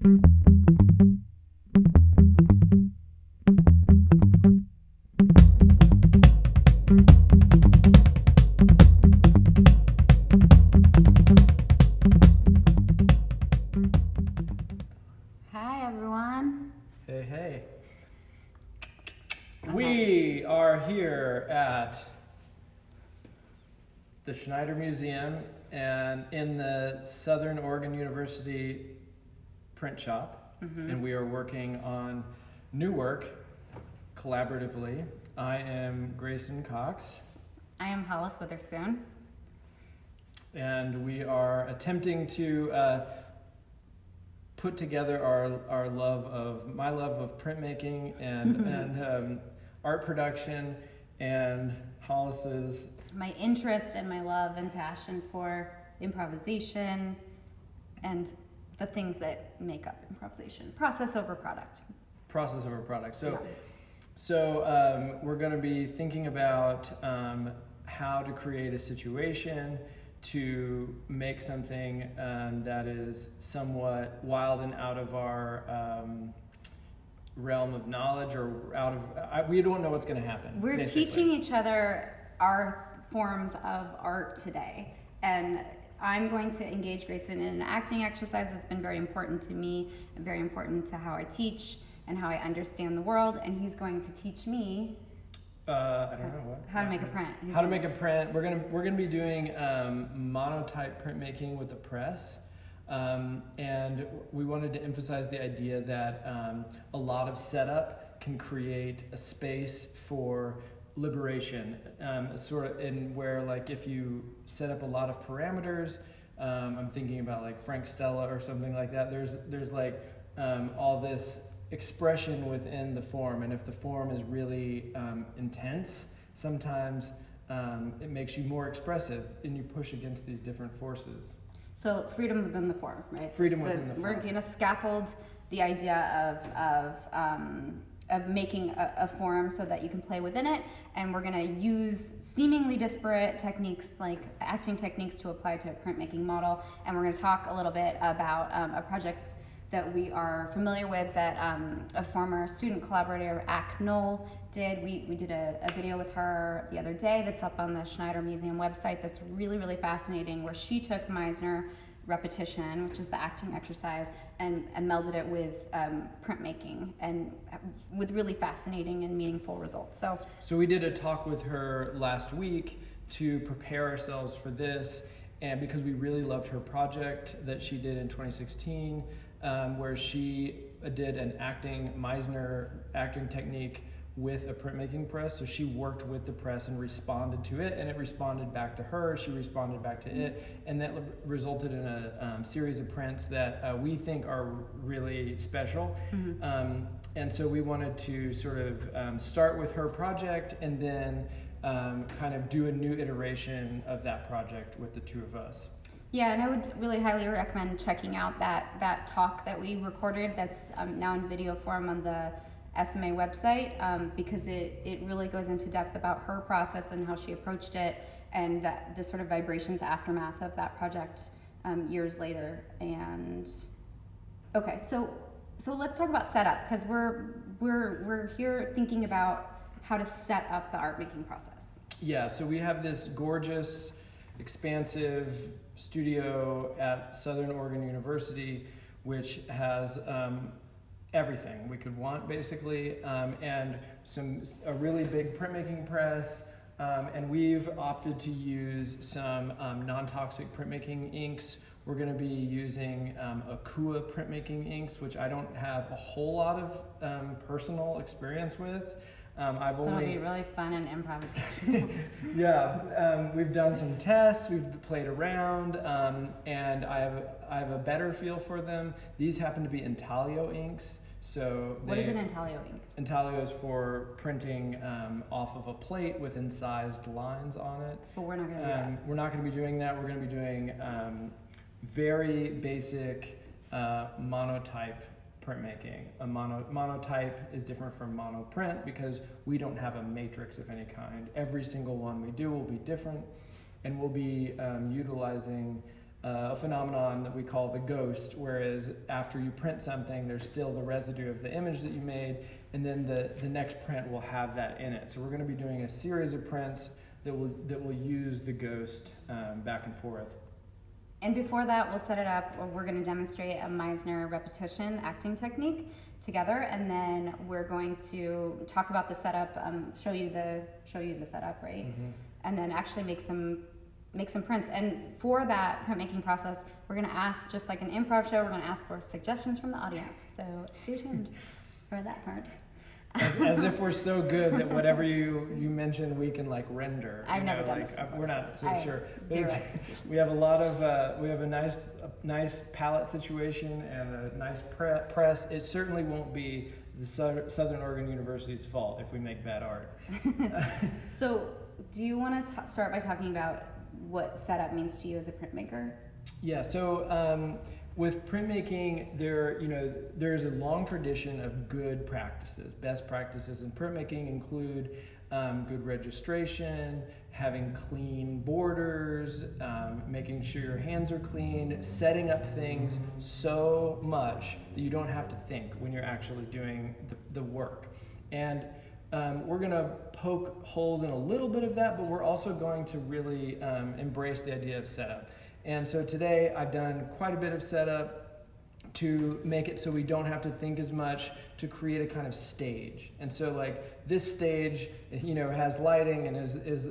Hi, everyone. Hey, hey. We are here at the Schneider Museum and in the Southern Oregon University print shop, and we are working on new work collaboratively. I am Grayson Cox. I am Hollis Witherspoon. And we are attempting to put together my love of printmaking and art production, and Hollis's My interest and my love and passion for improvisation and the things that make up improvisation. Process over product. process of a product. So, Yeah. so we're going to be thinking about how to create a situation to make something that is somewhat wild and out of our realm of knowledge, or out of we don't know what's going to happen. We're basically teaching each other our forms of art today, and I'm going to engage Grayson in an acting exercise that's been very important to me and very important to how I teach and how I understand the world, and he's going to teach me I don't know what. how to make a print. How to make a print. We're gonna be doing monotype printmaking with the press, and we wanted to emphasize the idea that a lot of setup can create a space for liberation, sort of in where, like, if you set up a lot of parameters, I'm thinking about like Frank Stella or something like that. There's like all this expression within the form, and if the form is really intense, sometimes it makes you more expressive, and you push against these different forces. So freedom within the form, right? Freedom within the form. We're going to scaffold the idea of making a form so that you can play within it, and we're going to use seemingly disparate techniques like acting techniques to apply to a printmaking model, and we're going to talk a little bit about a project that we are familiar with that a former student collaborator, Ak Knoll, did. We did a video with her the other day that's up on the Schneider Museum website that's really, really fascinating, where she took Meisner repetition, which is the acting exercise, and melded it with printmaking, and with really fascinating and meaningful results. So we did a talk with her last week to prepare ourselves for this, and because we really loved her project that she did in 2016, where she did an Meisner acting technique with a printmaking press. So she worked with the press and responded to it, and it responded back to her. She responded back to it, and that resulted in a series of prints that we think are really special. And so we wanted to sort of start with her project, and then kind of do a new iteration of that project with the two of us. Yeah, and I would really highly recommend checking out that talk that we recorded that's now in video form on the SMA website, because it really goes into depth about her process and how she approached it, and the sort of vibrations aftermath of that project years later. And okay, so let's talk about setup, because we're here thinking about how to set up the art making process. Yeah, so we have this gorgeous, expansive studio at Southern Oregon University, which has everything we could want, basically, and a really big printmaking press, and we've opted to use some non-toxic printmaking inks. We're going to be using Akua printmaking inks, which I don't have a whole lot of personal experience with. It'll be really fun and improvisational. Yeah, we've done some tests, we've played around, and I have a better feel for them. These happen to be intaglio inks. So what is an intaglio ink? Intaglio is for printing off of a plate with incised lines on it. But we're not going to do that. We're not going to be doing that. We're going to be doing very basic monotype printmaking. A monotype is different from monoprint because we don't have a matrix of any kind. Every single one we do will be different, and we'll be utilizing a phenomenon that we call the ghost, whereas after you print something, there's still the residue of the image that you made, and then the next print will have that in it. So we're going to be doing a series of prints that will use the ghost back and forth. And before that, we'll set it up. We're going to demonstrate a Meisner repetition acting technique together, and then we're going to talk about the setup, show you the setup, right? Mm-hmm. And then actually make some prints. And for that printmaking process, we're going to ask, just like an improv show, we're going to ask for suggestions from the audience. So stay tuned for that part. As if we're so good that whatever you mention we can like render. I've never done this before, we're not so sure. Zero expectations. We have a lot of we have a nice palette situation and a nice press. It certainly won't be the Southern Oregon University's fault if we make bad art. So, do you want to start by talking about what setup means to you as a printmaker? Yeah. So. With printmaking, there's a long tradition of good practices. Best practices in printmaking include good registration, having clean borders, making sure your hands are clean, setting up things so much that you don't have to think when you're actually doing the work. And we're going to poke holes in a little bit of that, but we're also going to really embrace the idea of setup. And so today I've done quite a bit of setup to make it so we don't have to think as much, to create a kind of stage. And so like this stage, has lighting and is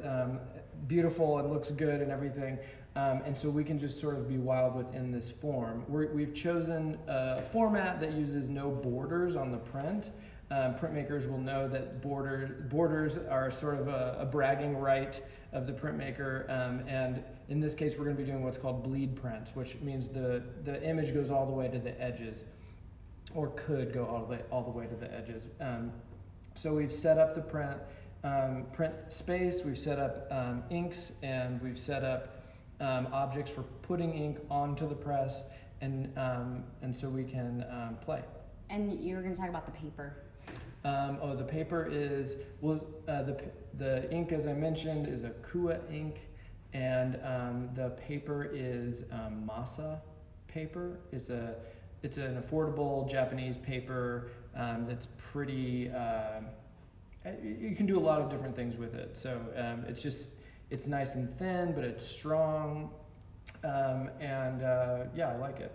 beautiful and looks good and everything. And so we can just sort of be wild within this form. We've chosen a format that uses no borders on the print. Printmakers will know that borders are sort of a bragging right of the printmaker, and in this case we're going to be doing what's called bleed prints, which means the image goes all the way to the edges, or could go all the way to the edges. So we've set up the print space, we've set up inks, and we've set up objects for putting ink onto the press, and so we can play. And you're going to talk about the paper. The paper is, the ink, as I mentioned, is a Kua ink, and the paper is Masa paper. It's an affordable Japanese paper that's pretty, you can do a lot of different things with it. So it's nice and thin, but it's strong, and I like it.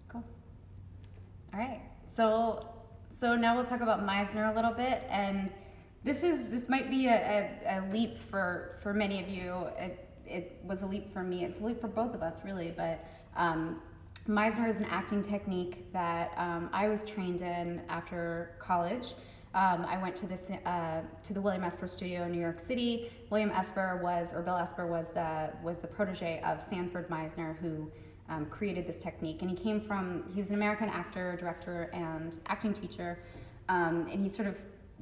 Cool. All right, so now we'll talk about Meisner a little bit, and this might be a leap for many of you. It was a leap for me. It's a leap for both of us, really. But Meisner is an acting technique that I was trained in after college. I went to the William Esper studio in New York City. Bill Esper was the protege of Sanford Meisner, who created this technique, and he was an American actor, director, and acting teacher, and he sort of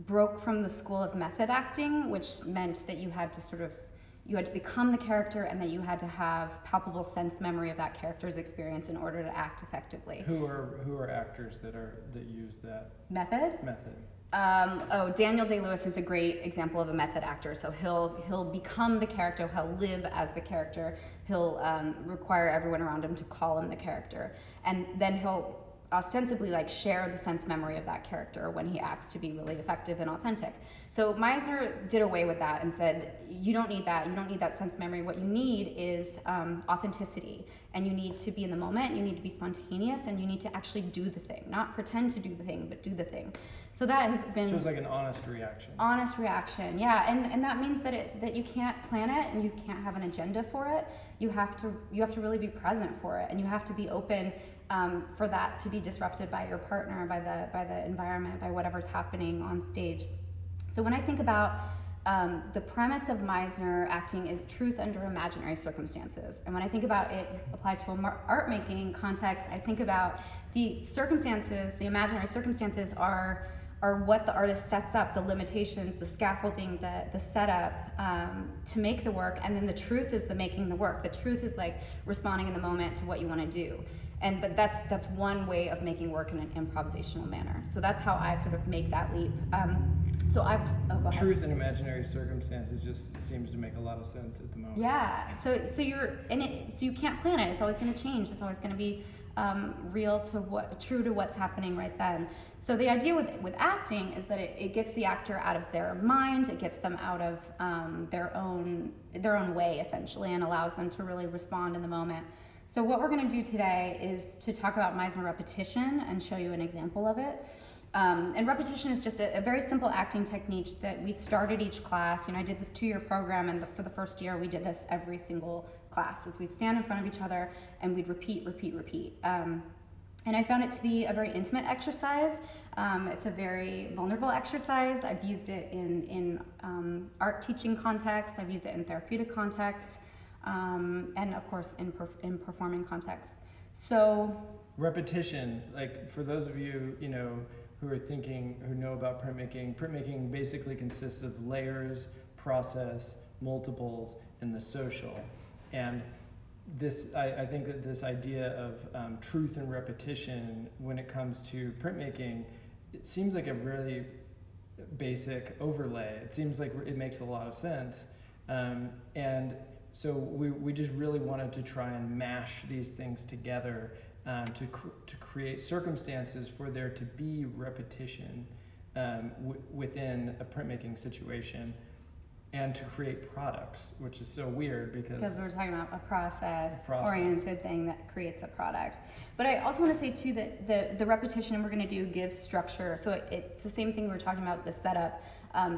broke from the school of method acting, which meant that you had to become the character, and that you had to have palpable sense memory of that character's experience in order to act effectively. Who are actors that use that method? Daniel Day-Lewis is a great example of a method actor. So he'll become the character, he'll live as the character, he'll require everyone around him to call him the character, and then he'll ostensibly share the sense memory of that character when he acts to be really effective and authentic. So Meisner did away with that and said, you don't need that sense memory. What you need is authenticity, and you need to be in the moment, you need to be spontaneous, and you need to actually do the thing, not pretend to do the thing, but do the thing. So that has been... So it's like an honest reaction. Honest reaction, yeah, and that means that you can't plan it, and you can't have an agenda for it. You have to really be present for it, and you have to be open for that to be disrupted by your partner, by the environment, by whatever's happening on stage. So when I think about the premise of Meisner acting is truth under imaginary circumstances, and when I think about it applied to a art making context, I think about the circumstances, the imaginary circumstances are what the artist sets up, the limitations, the scaffolding, the setup to make the work, and then the truth is the making the work. The truth is responding in the moment to what you want to do. And that's one way of making work in an improvisational manner. So that's how I sort of make that leap. Go ahead. Truth in imaginary circumstances just seems to make a lot of sense at the moment. Yeah. So you can't plan it. It's always going to change. It's always going to be true to what's happening right then. So the idea with acting is that it gets the actor out of their mind. It gets them out of their own way essentially, and allows them to really respond in the moment. So what we're going to do today is to talk about Meisner repetition and show you an example of it. And repetition is just a very simple acting technique that we started each class. I did this 2-year program, and for the first year we did this every single class. As we'd stand in front of each other and we'd repeat. And I found it to be a very intimate exercise. It's a very vulnerable exercise. I've used it in art teaching contexts. I've used it in therapeutic contexts. And of course in performing contexts. So repetition, like for those of you, who know about printmaking basically consists of layers, process, multiples, and the social. And I think that this idea of truth and repetition when it comes to printmaking, it seems like a really basic overlay. It seems like it makes a lot of sense. And so we just really wanted to try and mash these things together to create circumstances for there to be repetition within a printmaking situation, and to create products, which is so weird because we're talking about a process-oriented thing that creates a product. But I also want to say too that the repetition we're going to do gives structure. So it's the same thing we were talking about, the setup.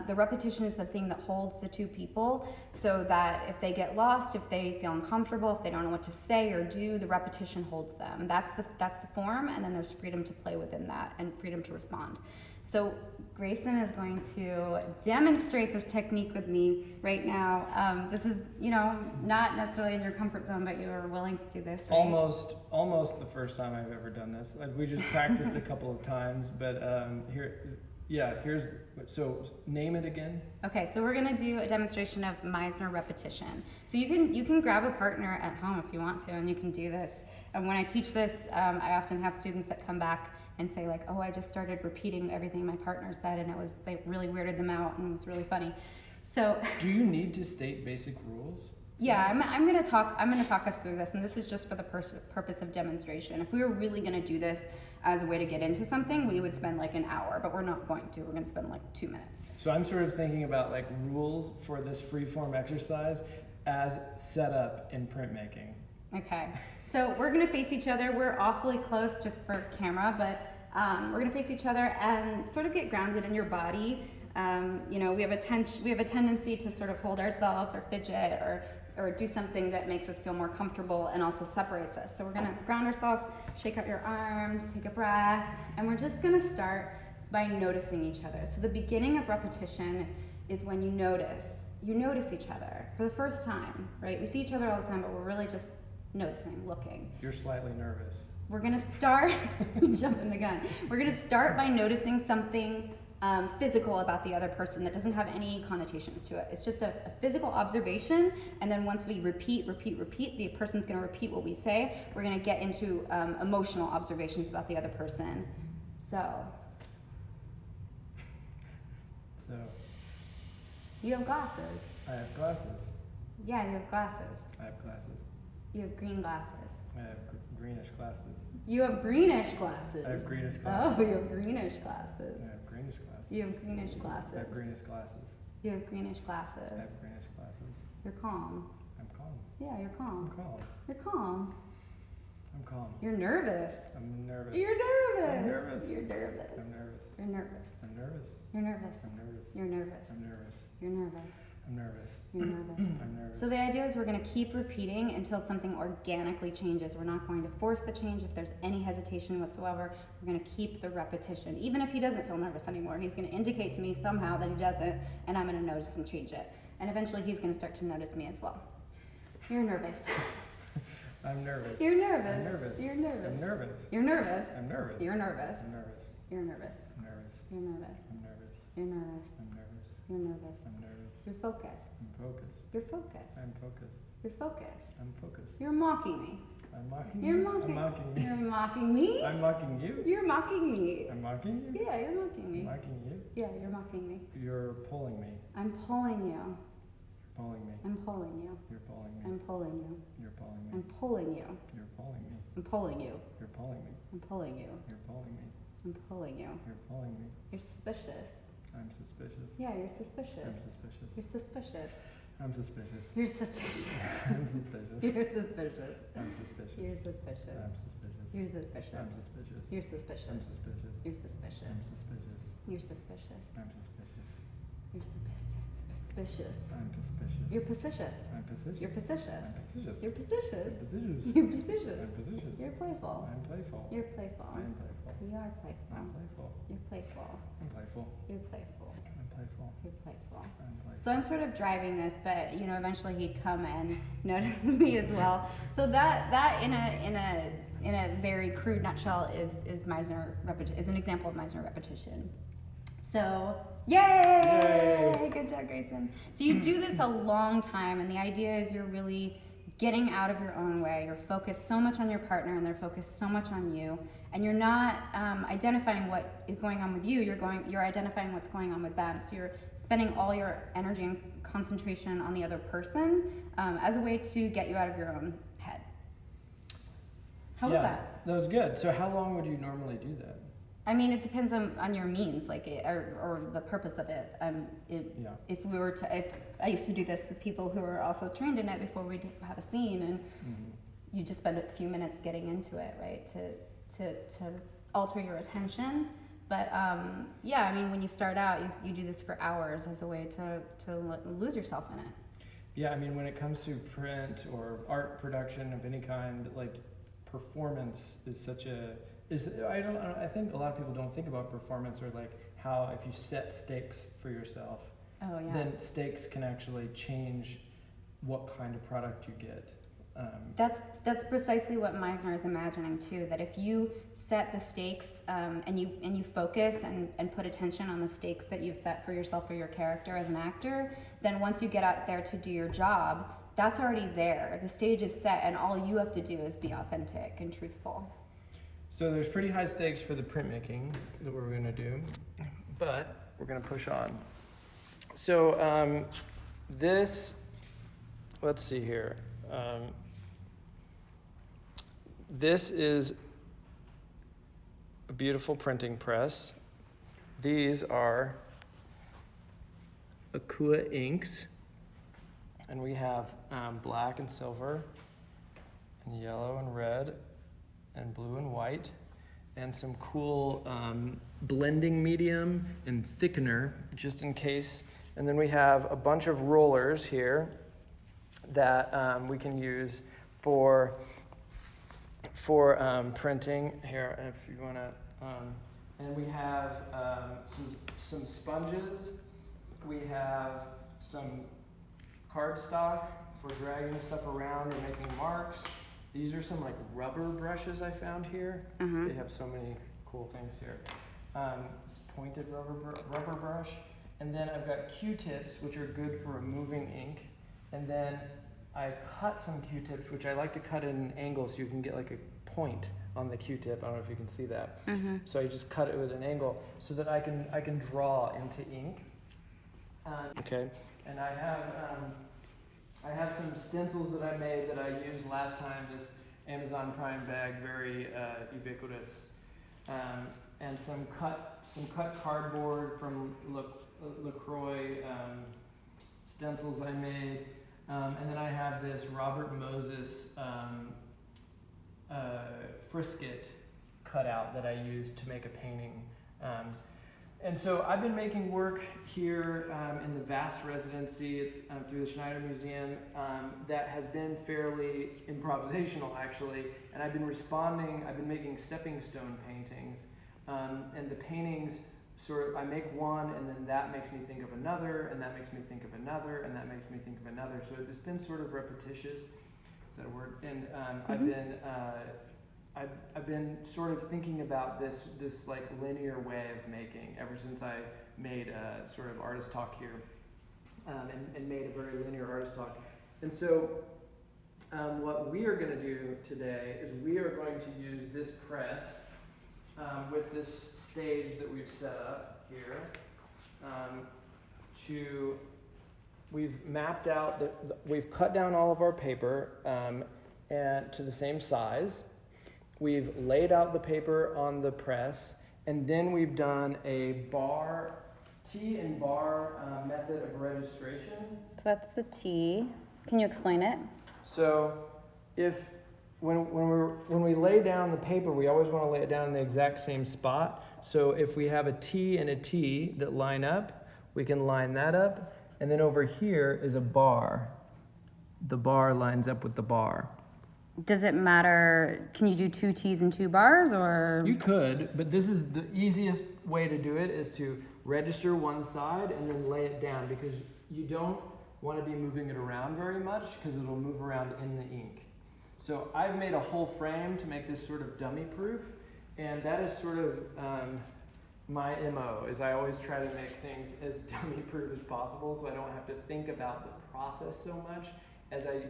The repetition is the thing that holds the two people, so that if they get lost, if they feel uncomfortable, if they don't know what to say or do, the repetition holds them. That's the form, and then there's freedom to play within that and freedom to respond. So Grayson is going to demonstrate this technique with me right now. This is, not necessarily in your comfort zone, but you are willing to do this, right? Almost the first time I've ever done this. Like, we just practiced a couple of times, but so name it again. Okay, so we're gonna do a demonstration of Meisner repetition. So you can grab a partner at home if you want to, and you can do this. And when I teach this, I often have students that come back and say like, oh, I just started repeating everything my partner said, and they really weirded them out, and it was really funny. So do you need to state basic rules? Yeah, I'm gonna talk us through this, and this is just for the purpose of demonstration. If we were really gonna do this as a way to get into something, we would spend like an hour, but we're not going to. We're gonna spend like 2 minutes. So I'm sort of thinking about like rules for this free-form exercise as set up in printmaking. Okay, so we're gonna face each other. We're awfully close just for camera, but we're gonna face each other and sort of get grounded in your body. We have a tendency to sort of hold ourselves or fidget or do something that makes us feel more comfortable and also separates us. So we're gonna ground ourselves, shake out your arms, take a breath, and we're just gonna start by noticing each other. So the beginning of repetition is when you notice each other for the first time, right? We see each other all the time, but we're really just noticing, looking. You're slightly nervous. We're gonna start, jumping the gun. We're gonna start by noticing something physical about the other person that doesn't have any connotations to it. It's just a physical observation, and then once we repeat, the person's gonna repeat what we say. We're gonna get into emotional observations about the other person. So. You have glasses. I have glasses. Yeah, you have glasses. I have glasses. You have green glasses. I have greenish glasses. You have greenish glasses. I have greenish glasses. Oh, you have greenish glasses. I have greenish glasses. You have greenish glasses. I have greenish glasses. You have greenish glasses. I have greenish glasses. You're calm. I'm calm. Yeah, you're calm. I'm calm. You're calm. I'm calm. You're nervous. I'm nervous. You're nervous. I'm nervous. You're nervous. I'm nervous. You're nervous. I'm nervous. You're nervous. I'm nervous. You're nervous. I'm nervous. You're nervous. I'm nervous. You're nervous. I'm nervous. So the idea is we're going to keep repeating until something organically changes. We're not going to force the change. If there's any hesitation whatsoever, we're going to keep the repetition. Even if he doesn't feel nervous anymore, he's going to indicate to me somehow that he doesn't, and I'm going to notice and change it. And eventually he's going to start to notice me as well. You're nervous. I'm nervous. You're nervous. I'm nervous. You're nervous. I'm nervous. You're nervous. I'm nervous. You're nervous. I'm nervous. You're nervous. I'm nervous. You're nervous. I'm nervous. You're nervous. I'm nervous. You're nervous. I'm nervous. You're focused. I'm focused. You're focused. I'm focused. You're focused. I'm focused. You're mocking me. I'm mocking You're you. mocking. I'm mocking you. You're mocking me. I'm mocking you. You're mocking me. I'm mocking you. Yeah, you're mocking me. I'm mocking you. Yeah, you're mocking me. You're pulling me. I'm pulling you. Pulling me. I'm pulling you. You're pulling me. I'm pulling you. You're pulling me. I'm pulling you. You're pulling me. I'm pulling you. You're pulling me. I'm pulling you. You're pulling me. I'm pulling you. You're pulling me. You're suspicious. I'm suspicious. Yeah, you're suspicious. I'm suspicious. You're suspicious. I'm suspicious. You're suspicious. I'm suspicious. You're suspicious. I'm suspicious. You're suspicious. I'm suspicious. You're suspicious. I'm suspicious. You're suspicious. I'm suspicious. You're suspicious. I'm suspicious. You're suspicious. I'm suspicious. You're suspicious. I'm suspicious. You're suspicious. I'm suspicious. You're facetious. I'm facetious. You're facetious. I'm facetious. You're facetious. I'm facetious. You're playful. I'm playful. You're playful. I'm playful. You are playful. I'm playful. You're playful. I'm playful. You're playful. I'm playful. You're playful. I'm playful. So I'm sort of driving this, but eventually he'd come and notice me as well. So that in a very crude nutshell is Meisner is an example of Meisner repetition. So yay! Good job, Grayson. So you do this a long time, and the idea is you're really getting out of your own way. You're focused so much on your partner, and they're focused so much on you, and you're not identifying what is going on with you. You're identifying what's going on with them. So you're spending all your energy and concentration on the other person as a way to get you out of your own head. How was that? That was good. So how long would you normally do that? I mean, it depends on your means, or the purpose of it. If I used to do this with people who were also trained in it before we'd have a scene, and you just spend a few minutes getting into it, right? To alter your attention. But I mean, when you start out, you do this for hours as a way to lose yourself in it. Yeah, I mean, when it comes to print or art production of any kind, like performance is such a I think a lot of people don't think about performance, or like how if you set stakes for yourself, then stakes can actually change what kind of product you get. That's precisely what Meisner is imagining too. That if you set the stakes and you focus and put attention on the stakes that you've set for yourself or your character as an actor, then once you get out there to do your job, that's already there. The stage is set, and all you have to do is be authentic and truthful. So there's pretty high stakes for the printmaking that we're going to do, but we're going to push on. So let's see here. This is a beautiful printing press. These are Akua inks, and we have black and silver, and yellow and red, and blue and white, and some cool blending medium and thickener, just in case. And then we have a bunch of rollers here that we can use for printing. Here, if you want to, and we have some sponges. We have some cardstock for dragging stuff around or making marks. These are some like rubber brushes I found here. They have so many cool things here. This pointed rubber brush. And then I've got Q-tips, which are good for removing ink. And then I cut some Q-tips, which I like to cut at an angle so you can get like a point on the Q-tip. I don't know if you can see that. So I just cut it with an angle so that I can draw into ink. Okay. And I have some stencils that I made that I used last time, this Amazon Prime bag, very ubiquitous, and some cut cardboard from LaCroix stencils I made, and then I have this Robert Moses frisket cutout that I used to make a painting. And so I've been making work here in the vast residency through the Schneider Museum that has been fairly improvisational, actually. And I've been making stepping stone paintings. And the paintings I make one, and then that makes me think of another, and that makes me think of another, and that makes me think of another. So it's been sort of repetitious. Is that a word? And I've been sort of thinking about this like linear way of making ever since I made a sort of artist talk here, and made a very linear artist talk. And so what we are going to do today is we are going to use this press with this stage that we've set up here we've mapped out, we've cut down all of our paper and to the same size. We've laid out the paper on the press, and then we've done a T and bar method of registration. So that's the T. Can you explain it? So when we lay down the paper, we always want to lay it down in the exact same spot. So if we have a T and a T that line up, we can line that up. And then over here is a bar. The bar lines up with the bar. Does it matter? Can you do 2 T's and 2 bars, or? You could, but this is the easiest way to do it, is to register one side and then lay it down, because you don't want to be moving it around very much because it'll move around in the ink. So I've made a whole frame to make this sort of dummy proof, and that is sort of my MO, is I always try to make things as dummy proof as possible, so I don't have to think about the process so much as I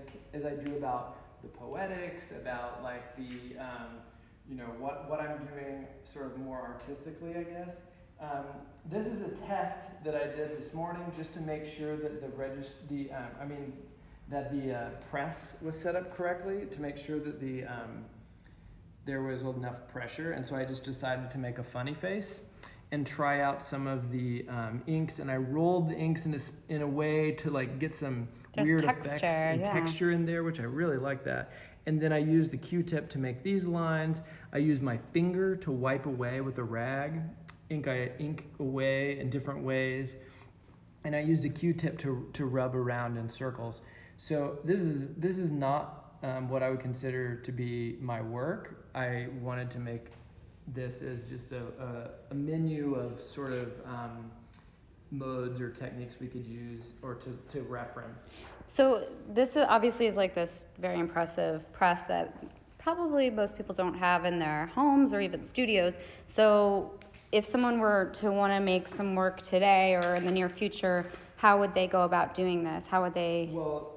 do about the poetics, about like the what I'm doing sort of more artistically, I guess. This is a test that I did this morning just to make sure that the press was set up correctly, to make sure that there was enough pressure, and so I just decided to make a funny face and try out some of the inks, and I rolled the inks in a way to like get some weird effects and texture in there, which I really like that. And then I used the Q-tip to make these lines. I used my finger to wipe away with a rag. I ink away in different ways. And I used a Q-tip to rub around in circles. So this is not what I would consider to be my work. I wanted to make this as just a menu of sort of modes or techniques we could use or to reference. So this obviously is like this very impressive press that probably most people don't have in their homes or even studios. So if someone were to want to make some work today or in the near future, how would they go about doing this? How would they? Well,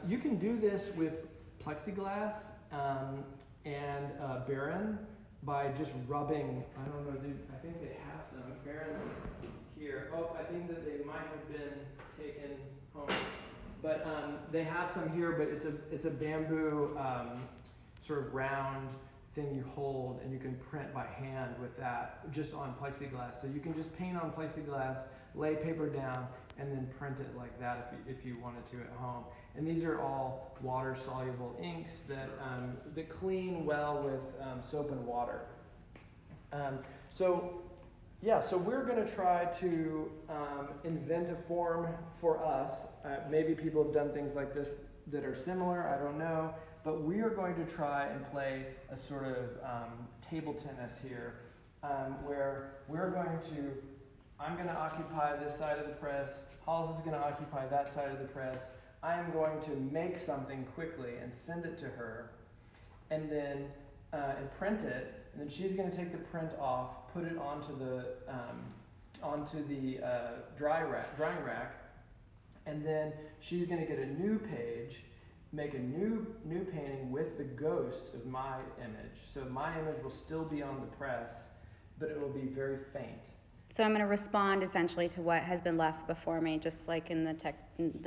you can do this with plexiglass and Baron by just rubbing. I don't know, I think they have some. Baron's here. Oh, I think that they might have been taken home. But they have some here, but it's a bamboo sort of round thing you hold, and you can print by hand with that just on plexiglass. So you can just paint on plexiglass, lay paper down, and then print it like that if you wanted to at home. And these are all water-soluble inks that clean well with soap and water. So we're going to try to invent a form for us. Maybe people have done things like this that are similar, I don't know. But we are going to try and play a sort of table tennis here, where I'm going to occupy this side of the press, Halls is going to occupy that side of the press. I am going to make something quickly and send it to her, and then and print it, and then she's going to take the print off, put it onto the drying rack, and then she's going to get a new page, make a new painting with the ghost of my image. So my image will still be on the press, but it will be very faint. So I'm going to respond essentially to what has been left before me, just like in the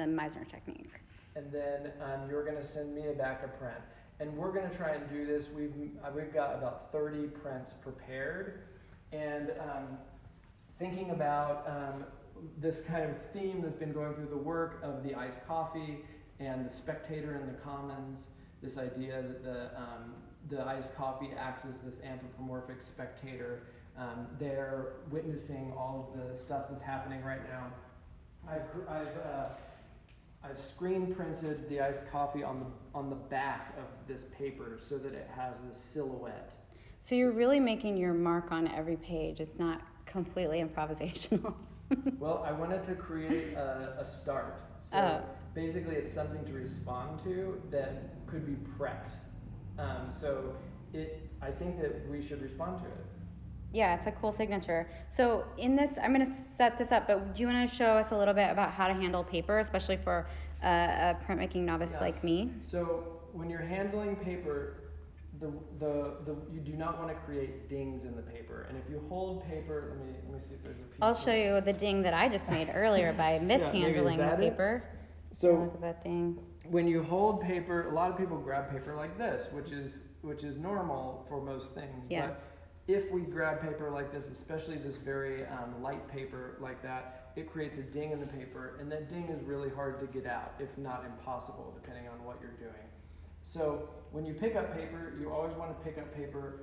Meisner technique. And then you're going to send me back a print. And we're going to try and do this. We've got about 30 prints prepared. And thinking about this kind of theme that's been going through the work of the iced coffee and the spectator in the commons, this idea that the iced coffee acts as this anthropomorphic spectator. They're witnessing all of the stuff that's happening right now. I've screen printed the iced coffee on the back of this paper so that it has this silhouette. So you're really making your mark on every page. It's not completely improvisational. Well, I wanted to create a start. So basically it's something to respond to that could be prepped. I think that we should respond to it. Yeah, it's a cool signature. So in this, I'm going to set this up, but do you want to show us a little bit about how to handle paper, especially for a printmaking novice like me? So when you're handling paper, you do not want to create dings in the paper. And if you hold paper, let me see if there's a piece. I'll show you the ding that I just made earlier by mishandling the paper. So look at that ding. When you hold paper, a lot of people grab paper like this, which is normal for most things. Yeah. But if we grab paper like this, especially this very light paper like that, it creates a ding in the paper, and that ding is really hard to get out, if not impossible, depending on what you're doing. So when you pick up paper, you always want to pick up paper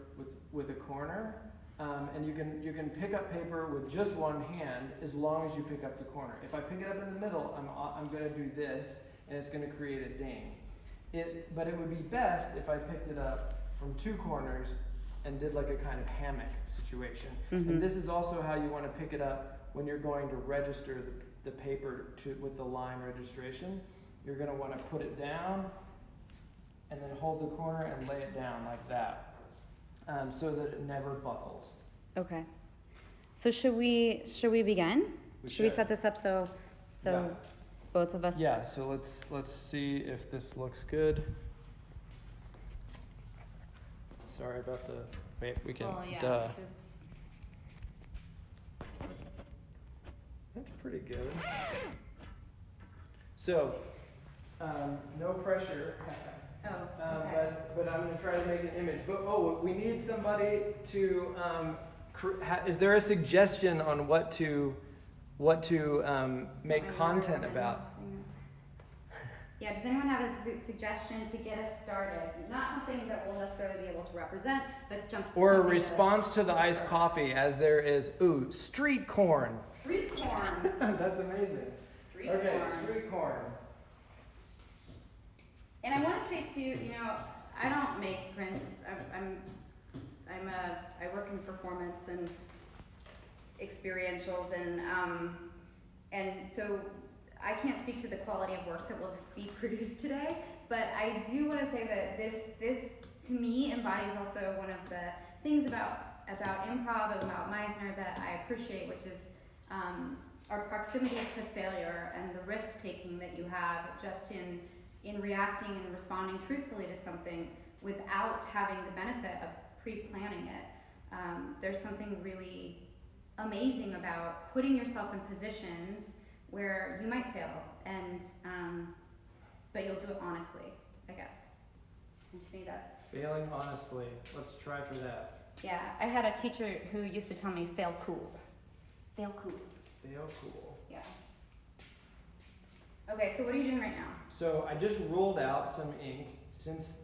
with a corner, and you can pick up paper with just one hand as long as you pick up the corner. If I pick it up in the middle, I'm going to do this, and it's going to create a ding. But it would be best if I picked it up from two corners and did like a kind of hammock situation. Mm-hmm. And this is also how you want to pick it up when you're going to register the paper with the line registration. You're going to want to put it down and then hold the corner and lay it down like that, so that it never buckles. Okay. So should we begin? Should we set this up so Yeah. both of us? Yeah. So let's see if this looks good. Sorry about the wait. We can. Yeah. That's pretty good. So, no pressure. Oh, okay. But I'm going to try to make an image. But we need somebody to. Is there a suggestion on what to make content about? Yeah. Does anyone have a suggestion to get us started? Not something that we'll necessarily be able to represent, but jump. Or a response to the iced coffee, as there is. Street corn. Street corn. That's amazing. Street corn. Street corn. And I want to say too, I don't make prints. I work in performance and experientials, and so I can't speak to the quality of work that will be produced today. But I do want to say that this to me embodies also one of the things about improv and about Meisner that I appreciate, which is our proximity to failure and the risk taking that you have just in reacting and responding truthfully to something without having the benefit of pre-planning it. There's something really amazing about putting yourself in positions where you might fail, and but you'll do it honestly, I guess. And to me, that's failing honestly. Let's try for that. Yeah, I had a teacher who used to tell me, "Fail cool, fail cool." Fail cool. Yeah. Okay, so what are you doing right now? So I just rolled out some ink. Since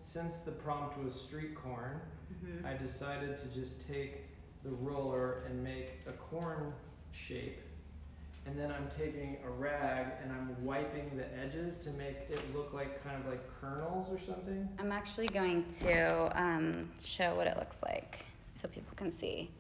the prompt was street corn, Mm-hmm. I decided to just take the roller and make a corn shape. And then I'm taking a rag and I'm wiping the edges to make it look like kind of like kernels or something. I'm actually going to show what it looks like so people can see.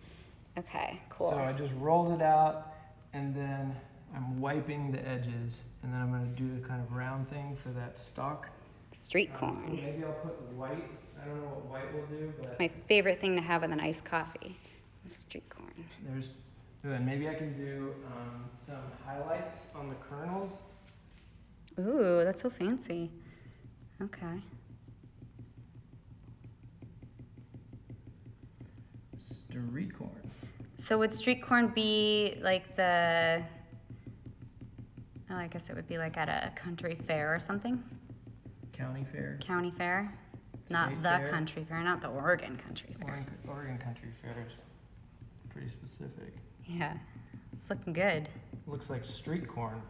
Okay, cool. So I just rolled it out and then I'm wiping the edges, and then I'm going to do the kind of round thing for that stalk. Street corn. Maybe I'll put white. I don't know what white will do, but It's my favorite thing to have with an iced coffee. Street corn. And maybe I can do some highlights on the kernels. Ooh, that's so fancy. Okay. Street corn. So would street corn be like I guess it would be like at a country fair or something? County fair. County fair? Not State the fair. country fair, not the Oregon country fair. Oregon country fairs. Pretty specific. Yeah, it's looking good. Looks like street corn.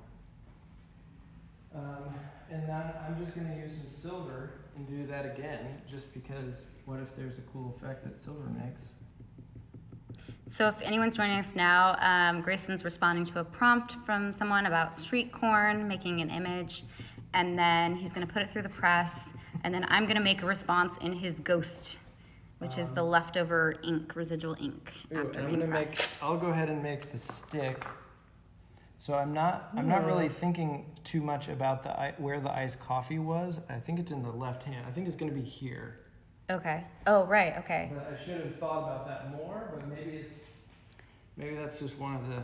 And then I'm just going to use some silver and do that again, just because what if there's a cool effect that silver makes? So if anyone's joining us now, Grayson's responding to a prompt from someone about street corn, making an image, and then he's going to put it through the press, and then I'm going to make a response in his ghost, which is the leftover ink, residual ink after being pressed. I'll go ahead and make the stick. So I'm not really thinking too much about where the iced coffee was. I think it's in the left hand. I think it's going to be here. Okay. Oh, right. Okay. But I should have thought about that more, but maybe that's just one of the...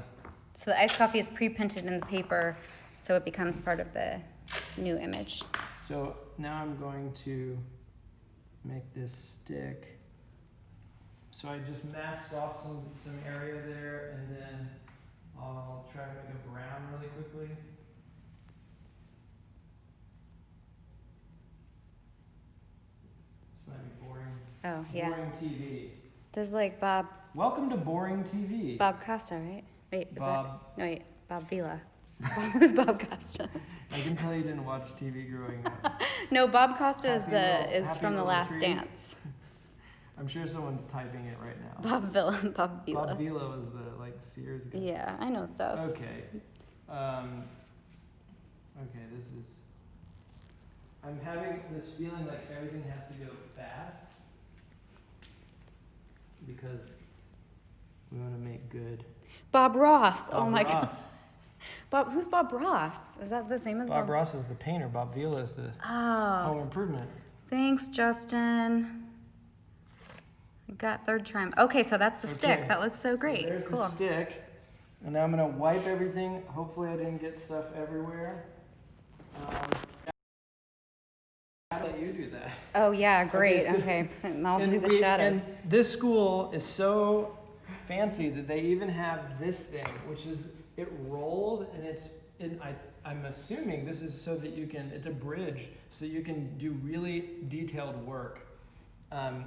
So the iced coffee is pre-printed in the paper, so it becomes part of the new image. So now I'm going to make this stick. So I just masked off some area there, and then I'll try to make a brown really quickly. This might be boring. Oh, yeah. Boring TV. This is like Bob Welcome to Boring TV. Costa, right? Wait, is Bob. that? No, wait, Bob Vila. Who's Bob Costa? I can tell you didn't watch TV growing up. No, Bob Costa is Happy from The Little Last Trees. Dance. I'm sure someone's typing it right now. Bob Vila. Bob Vila was the Sears guy. Yeah, I know stuff. Okay. Okay, this is. I'm having this feeling like everything has to go fast because we want to make good. Bob Ross. Oh Bob my Ross. God. Who's Bob Ross? Is that the same as Bob Ross is the painter. Bob Vila is the Oh, home improvement. thanks, Justin. Got third try. Okay, so that's the stick. Okay. That looks so great. So there's Cool. the stick, and now I'm gonna wipe everything. Hopefully, I didn't get stuff everywhere. I'll let you do that. Oh yeah, great. Okay, Okay, so- I'll do the shadows. And this school is so fancy that they even have this thing, which is it rolls, and I'm assuming this is so that you can. It's a bridge, so you can do really detailed work on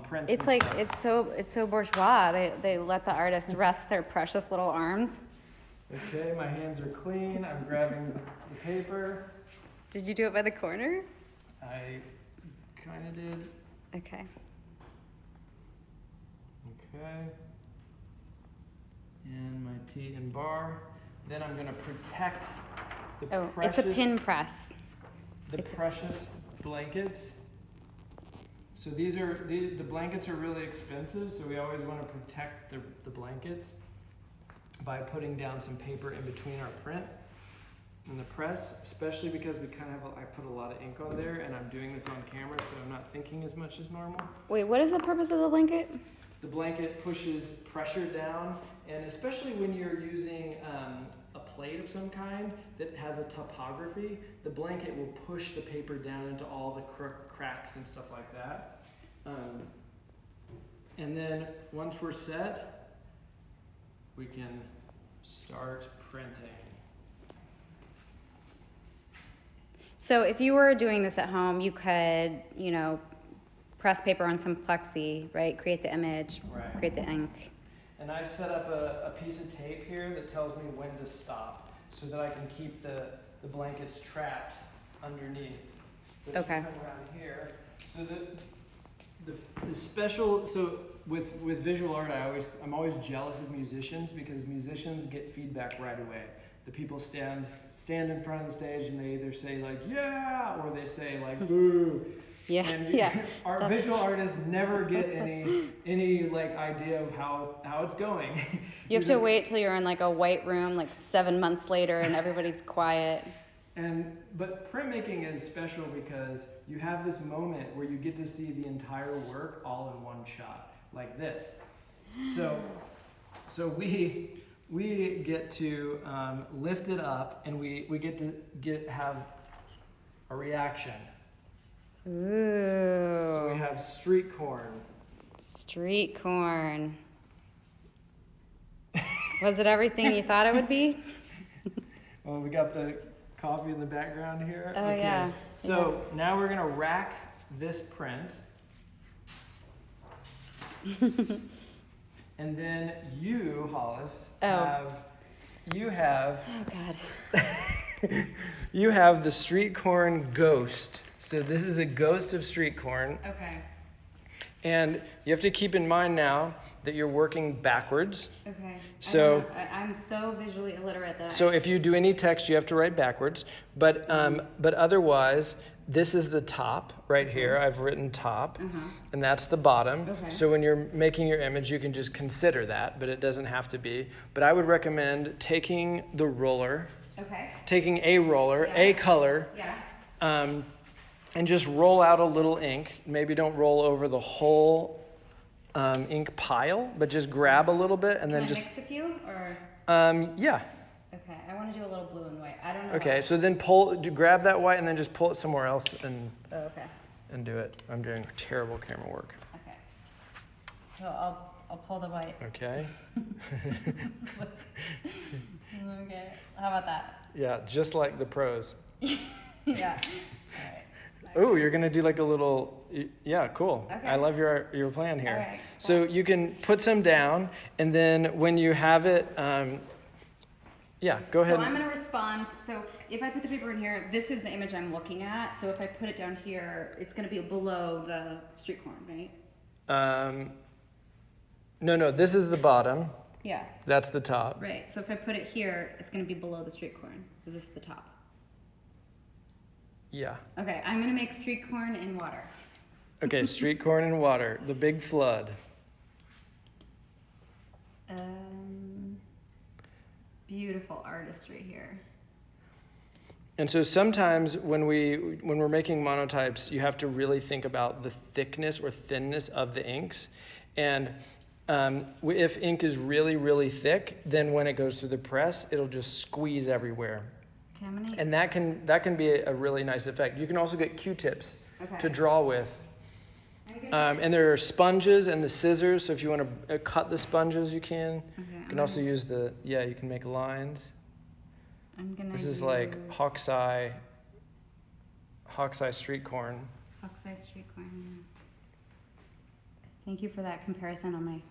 prints. It's and like stuff. it's so bourgeois. They let the artists rest their precious little arms. Okay, my hands are clean. I'm grabbing the paper. Did you do it by the corner? I kind of did. Okay. Okay. And my T and bar. Then I'm going to protect the Oh, precious, it's a pin press. the it's a- precious blankets. So the blankets are really expensive, so we always want to protect the blankets by putting down some paper in between our print and the press, especially because we kind of I put a lot of ink on there, and I'm doing this on camera, so I'm not thinking as much as normal. Wait, what is the purpose of the blanket? The blanket pushes pressure down, and especially when you're using a plate of some kind that has a topography, the blanket will push the paper down into all the cracks and stuff like that. And then once we're set, we can start printing. So if you were doing this at home, you could, press paper on some plexi, right? Create the image, Right. create the ink. And I've set up a piece of tape here that tells me when to stop so that I can keep the blankets trapped underneath. So if Okay. you come around here, so the special, so with visual art, I'm always jealous of musicians because musicians get feedback right away. The people stand in front of the stage and they either say like, yeah, or they say like, boo. Yeah, And yeah. our visual artists never get any like idea of how it's going. You have to wait till you're in like a white room, like 7 months later, and everybody's quiet. But printmaking is special because you have this moment where you get to see the entire work all in one shot, like this. So we get to lift it up, and we get to have a reaction. Ooh. So we have street corn. Street corn. Was it everything you thought it would be? Well, we got the coffee in the background here. Oh, yeah. So now we're gonna rack this print. And then you, Hollis, Oh. you have Oh, God. you have the street corn ghost. So this is a ghost of street corn. Okay. And you have to keep in mind now that you're working backwards. Okay. So- I'm so visually illiterate that So if you do any text, you have to write backwards. But otherwise, this is the top right here. I've written top, and that's the bottom. Okay. So when you're making your image, you can just consider that, but it doesn't have to be. But I would recommend taking the roller, Okay. taking a roller, Yeah. a color, Yeah. and just roll out a little ink. Maybe don't roll over the whole ink pile, but just grab a little bit and Can then I just mix a few or? yeah. Okay, I want to do a little blue and white. I don't know. Okay, so then grab that white and then just pull it somewhere else and do it. I'm doing terrible camera work. Okay. So I'll pull the white. Okay. Okay. How about that? Yeah, just like the pros. Yeah. All right. Oh, you're gonna do like a little, yeah, cool. Okay. I love your plan here. All right. So you can put some down, and then when you have it, yeah, go ahead. So I'm gonna respond. So if I put the paper in here, this is the image I'm looking at. So if I put it down here, it's gonna be below the street corn, right? No, this is the bottom. Yeah. That's the top. Right. So if I put it here, it's gonna be below the street corn. Is this the top? Yeah. Okay, I'm gonna make street corn in water. Okay, street corn and water, the big flood. Beautiful artistry here. And so sometimes when we're making monotypes, you have to really think about the thickness or thinness of the inks. And if ink is really, really thick, then when it goes through the press, it'll just squeeze everywhere. Okay, and that can be a really nice effect. You can also get Q-tips to draw with. And there are sponges and the scissors, so if you want to cut the sponges, you can. Okay, You can also use you can make lines. This is like Hockseye street corn. Hockseye street corn, yeah. Thank you for that comparison on my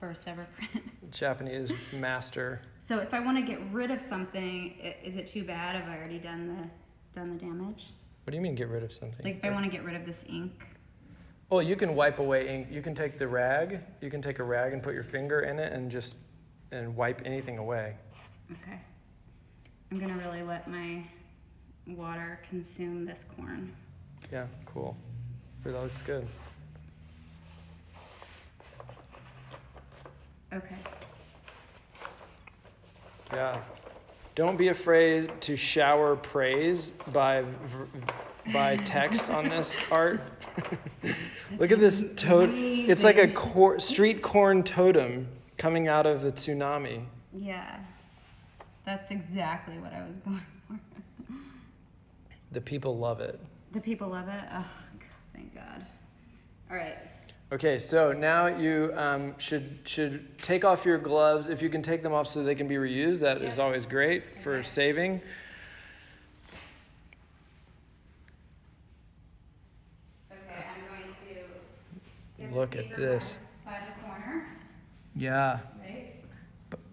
first ever print. Japanese master. So if I want to get rid of something, is it too bad? Have I already done the damage? What do you mean get rid of something? Like if I want to get rid of this ink. Oh, you can wipe away ink. You can take the rag. You can take a rag and put your finger in it and wipe anything away. Okay. I'm gonna really let my water consume this corn. Yeah, cool. That looks good. Okay. Yeah. Don't be afraid to shower praise by text on this art. Look at this totem. It's like a street corn totem coming out of the tsunami. Yeah. That's exactly what I was going for. The people love it. The people love it? Oh, thank God. All right. Okay, so now you should take off your gloves. If you can take them off so they can be reused, that is always great for saving. Okay, I'm going to get Look at this. by the corner. Yeah. Right?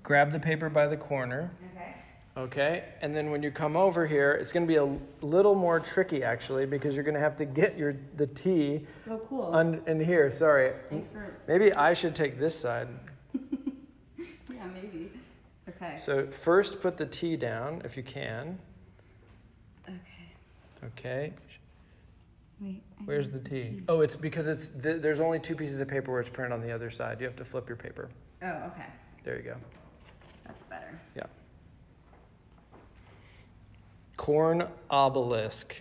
Grab the paper by the corner. Okay. Okay, and then when you come over here, it's going to be a little more tricky actually because you're going to have to get the tea in here. Sorry. Thanks for... Maybe I should take this side. Yeah, maybe. Okay. So first put the tea down if you can. Okay. Okay. Wait. Where's the tea? Oh, it's because there's only two pieces of paper where it's printed on the other side. You have to flip your paper. Oh, okay. There you go. That's better. Yeah. Corn obelisk.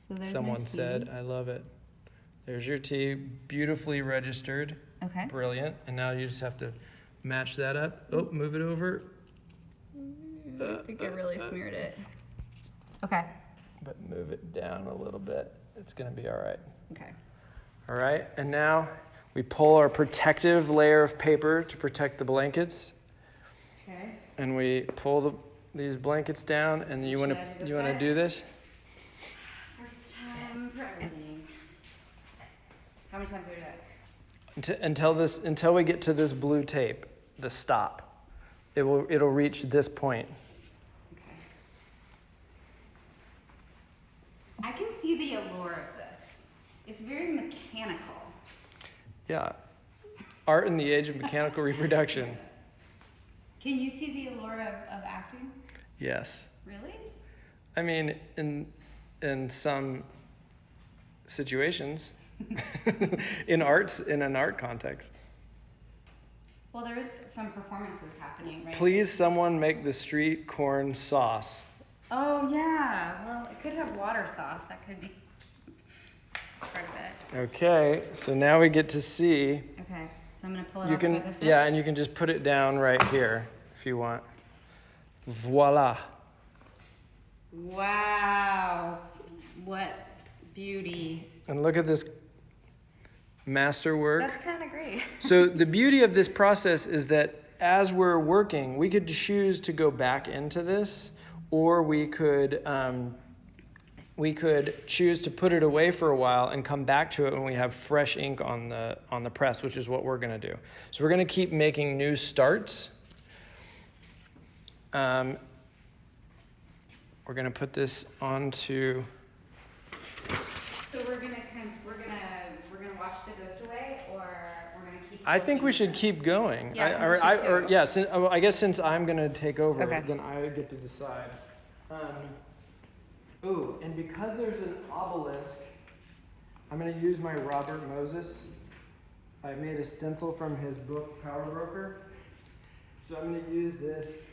So there's Someone said, I love it. There's your tea, beautifully registered. Okay. Brilliant. And now you just have to match that up. Oh, move it over. I think I really smeared it. Okay. But move it down a little bit. It's going to be all right. Okay. All right. And now we pull our protective layer of paper to protect the blankets. Okay. And we pull these blankets down, and you want to do this? First time for everything. How many times do we do that? Until we get to this blue tape, the stop. It'll reach this point. Okay. I can see the allure of this. It's very mechanical. Yeah. Art in the age of mechanical reproduction. Can you see the allure of acting? Yes. Really? I mean, in some situations, in an art context. Well, there is some performances happening, right? Please, someone make the street corn sauce. Oh yeah. Well, it could have water sauce. That could be part of it. Okay, so now we get to see. Okay. So I'm gonna pull it up with this. Yeah, and you can just put it down right here if you want. Voila. Wow, what beauty. And look at this masterwork. That's kind of great. So the beauty of this process is that as we're working, we could choose to go back into this, or we could choose to put it away for a while and come back to it when we have fresh ink on the press, which is what we're going to do. So we're going to keep making new starts. We're going to put this onto. So we're gonna watch the ghost away, or we're gonna keep. I think we should keep going. Yeah, I guess since I'm going to take over, Okay. then I get to decide. And because there's an obelisk, I'm going to use my Robert Moses. I made a stencil from his book, Power Broker. So I'm going to use this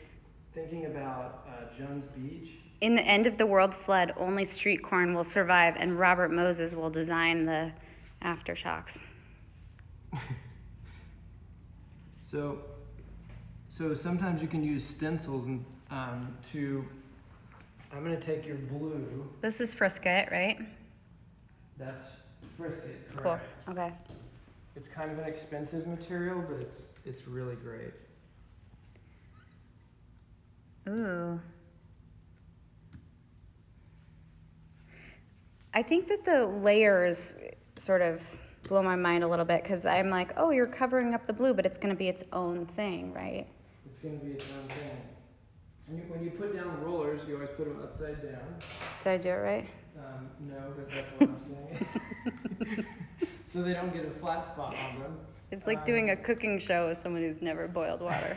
thinking about Jones Beach. In the end of the world flood, only street corn will survive, and Robert Moses will design the aftershocks. So sometimes you can use stencils and to. I'm going to take your blue. This is Frisket, right? That's Frisket, Cool. correct. Okay. It's kind of an expensive material, but it's really great. Ooh. I think that the layers sort of blow my mind a little bit, because I'm like, oh, you're covering up the blue, but it's going to be its own thing, right? It's going to be its own thing. And when you put down rollers, you always put them upside down. Did I do it right? No, but that's what I'm saying. So they don't get a flat spot on them. It's like doing a cooking show with someone who's never boiled water.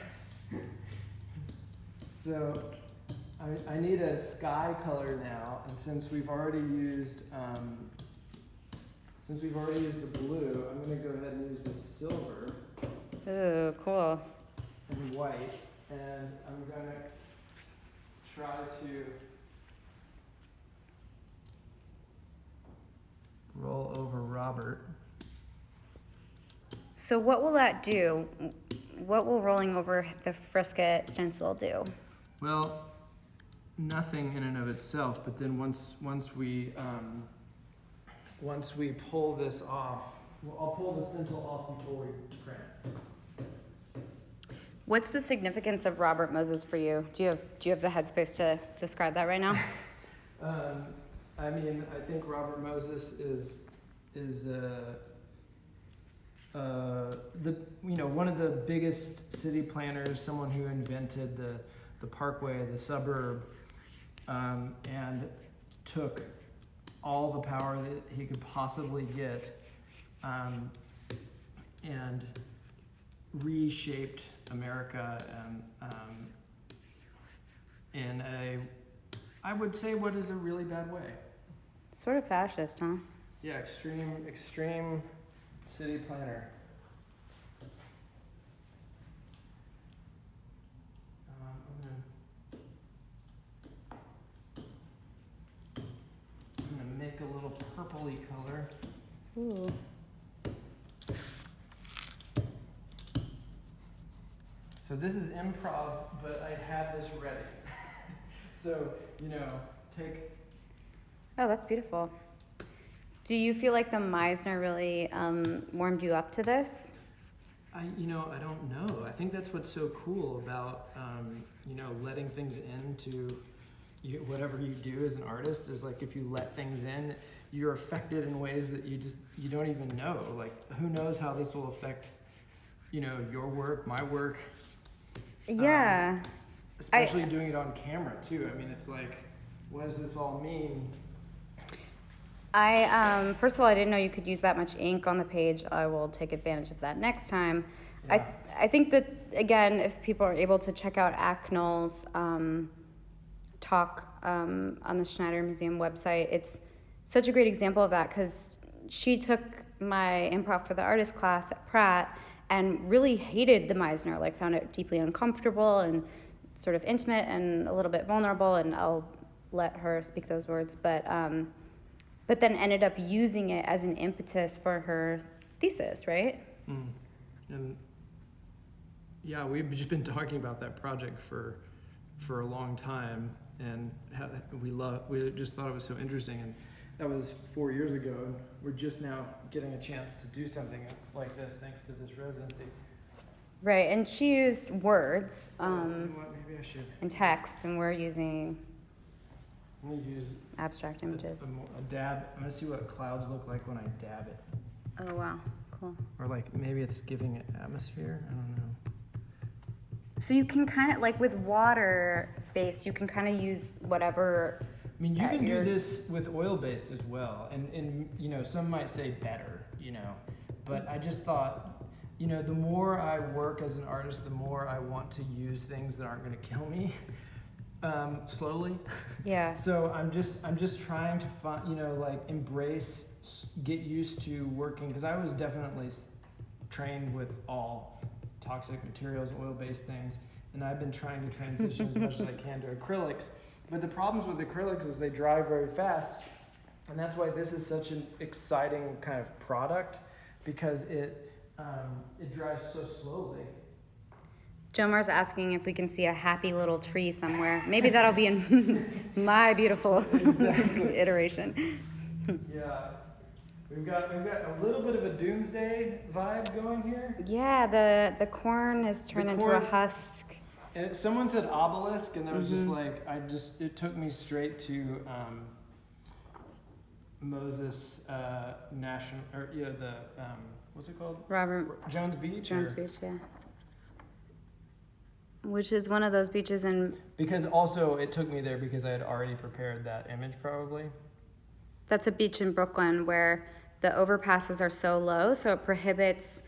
So I need a sky color now, and since we've already used the blue, I'm going to go ahead and use the silver. Ooh, cool. And white, and I'm going to try to roll over Robert. So what will that do? What will rolling over the Frisket stencil do? Well, nothing in and of itself, but then once we pull this off, I'll pull the stencil off before we print. What's the significance of Robert Moses for you? Do you have the headspace to describe that right now? I mean, I think Robert Moses is one of the biggest city planners, someone who invented the parkway, the suburb, and took all the power that he could possibly get, and reshaped America in I would say, what is a really bad way. Sort of fascist, huh? Yeah, extreme city planner. I'm gonna make a little purpley color. Ooh. So this is improv, but I had this ready. So, take. Oh, that's beautiful. Do you feel like the Meisner really warmed you up to this? I don't know. I think that's what's so cool about, letting things into whatever you do as an artist is like if you let things in, you're affected in ways that you don't even know. Like, who knows how this will affect, your work, my work. Yeah. Especially doing it on camera too. I mean, it's like, what does this all mean? First of all, I didn't know you could use that much ink on the page. I will take advantage of that next time. Yeah. I think that, again, if people are able to check out Acknell's talk on the Schneider Museum website, it's such a great example of that, because she took my improv for the artist class at Pratt and really hated the Meisner, like found it deeply uncomfortable and sort of intimate and a little bit vulnerable, and I'll let her speak those words, but then ended up using it as an impetus for her thesis, right? And yeah, we've just been talking about that project for for a long time, and we just thought it was so interesting. And that was 4 years ago, and we're just now getting a chance to do something like this thanks to this residency. Right, and she used words You know what, maybe I should. and text, and we're using I'm gonna use abstract images. a dab. I'm gonna see what clouds look like when I dab it. Oh, wow, cool. Or like maybe it's giving it atmosphere. I don't know. So you can kind of, like with water-based, you can kind of use whatever. I mean, you can do this with oil-based as well, and you know, some might say better, you know, but I just thought, you know, the more I work as an artist, the more I want to use things that aren't going to kill me slowly. Yeah. So I'm just trying to find, you know, like embrace, get used to working, because I was definitely trained with all toxic materials, oil-based things, and I've been trying to transition as much as I can to acrylics. But the problems with acrylics is they dry very fast, and that's why this is such an exciting kind of product, because it dries so slowly. Jomar's asking if we can see a happy little tree somewhere. Maybe that'll be in my beautiful iteration. Yeah, we've got a little bit of a doomsday vibe going here. Yeah, the corn has turned into a husk. And someone said obelisk, and that was just like, it took me straight to Moses National, or what's it called? Robert Jones Beach? Jones Beach, yeah. Which is one of those beaches in... Because also it took me there because I had already prepared that image probably. That's a beach in Brooklyn where the overpasses are so low, so it prohibits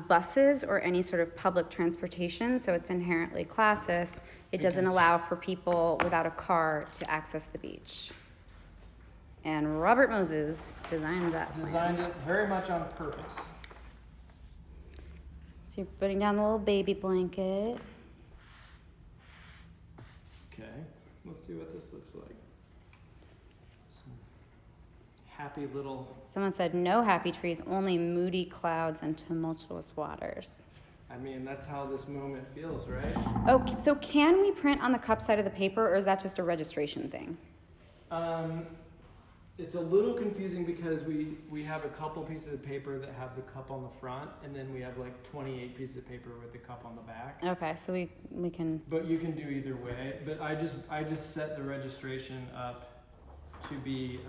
buses or any sort of public transportation, so it's inherently classist. It doesn't allow for people without a car to access the beach. And Robert Moses designed that plan. Designed it very much on purpose. So you're putting down the little baby blanket. Okay, let's see what this looks like. Some happy little... Someone said, no happy trees, only moody clouds and tumultuous waters. I mean, that's how this moment feels, right? Oh, so can we print on the cup side of the paper, or is that just a registration thing? It's a little confusing because we have a couple pieces of paper that have the cup on the front, and then we have like 28 pieces of paper with the cup on the back. Okay, so we can... But you can do either way. But I just set the registration up to be,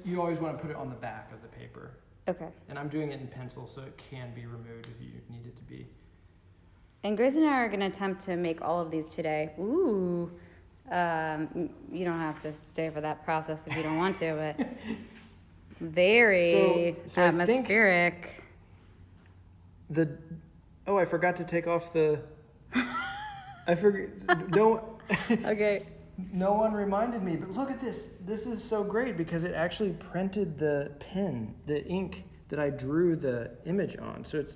you always want to put it on the back of the paper. Okay. And I'm doing it in pencil, so it can be removed if you need it to be. And Grace and I are going to attempt to make all of these today. Ooh. You don't have to stay for that process if you don't want to, but very so atmospheric. I forgot to take off the... I forgot... No... Okay. No one reminded me, but look at this. This is so great because it actually printed the pen, the ink that I drew the image on. So it's...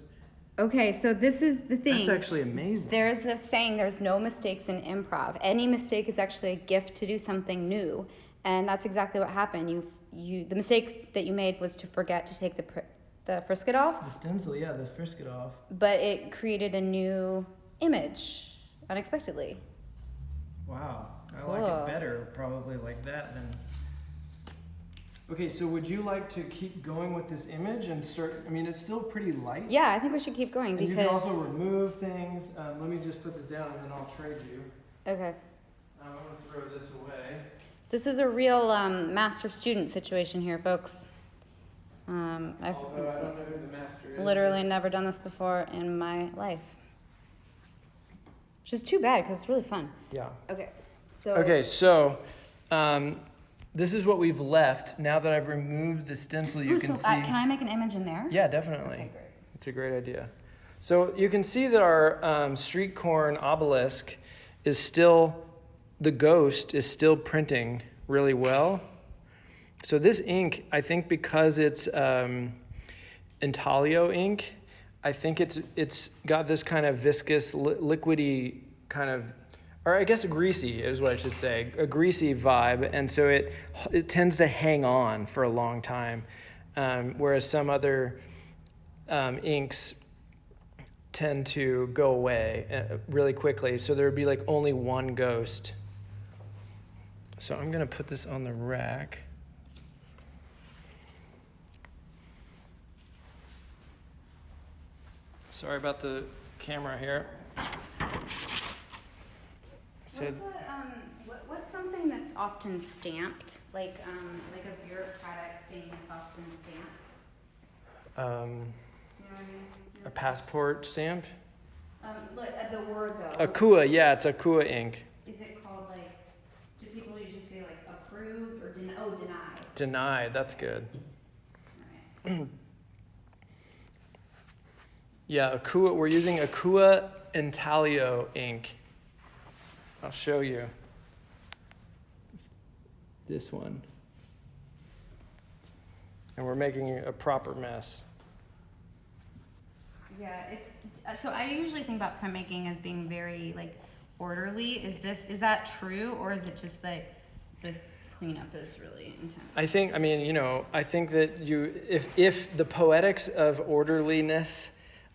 Okay, so this is the thing. That's actually amazing. There's a saying, there's no mistakes in improv. Any mistake is actually a gift to do something new. And that's exactly what happened. The mistake that you made was to forget to take the frisket off. The stencil, yeah, the frisket off. But it created a new image unexpectedly. Wow, I like it better probably like that than... Okay, so would you like to keep going with this image and start, I mean, it's still pretty light. Yeah, I think we should keep going and because... you can also remove things. Let me just put this down and then I'll trade you. Okay. I'm going to throw this away. This is a real master-student situation here, folks. I've Although I don't know who the master is. literally never done this before in my life. Which is too bad because it's really fun. Yeah. Okay, so this is what we've left. Now that I've removed the stencil, you can see... Can I make an image in there? Yeah, definitely. Okay, great. It's a great idea. So you can see that our street corn obelisk is still... The ghost is still printing really well. So this ink, I think because it's intaglio ink, I think it's got this kind of viscous, liquidy kind of, or I guess greasy is what I should say, a greasy vibe, and so it tends to hang on for a long time, whereas some other inks tend to go away really quickly. So there would be like only one ghost. So I'm going to put this on the rack. Sorry about the camera here. So What's something that's often stamped, like a bureaucratic thing that's often stamped? You know what I mean? A passport stamp? Look at the word though. Akua, yeah, it's Akua ink. Is it called like? Do people usually say like approved or denied? Denied, that's good. All right. Yeah, Akua, we're using Akua Intaglio ink. I'll show you. This one. And we're making a proper mess. Yeah, it's so I usually think about printmaking as being very like orderly. Is that true, or is it just like the cleanup is really intense? I think that if the poetics of orderliness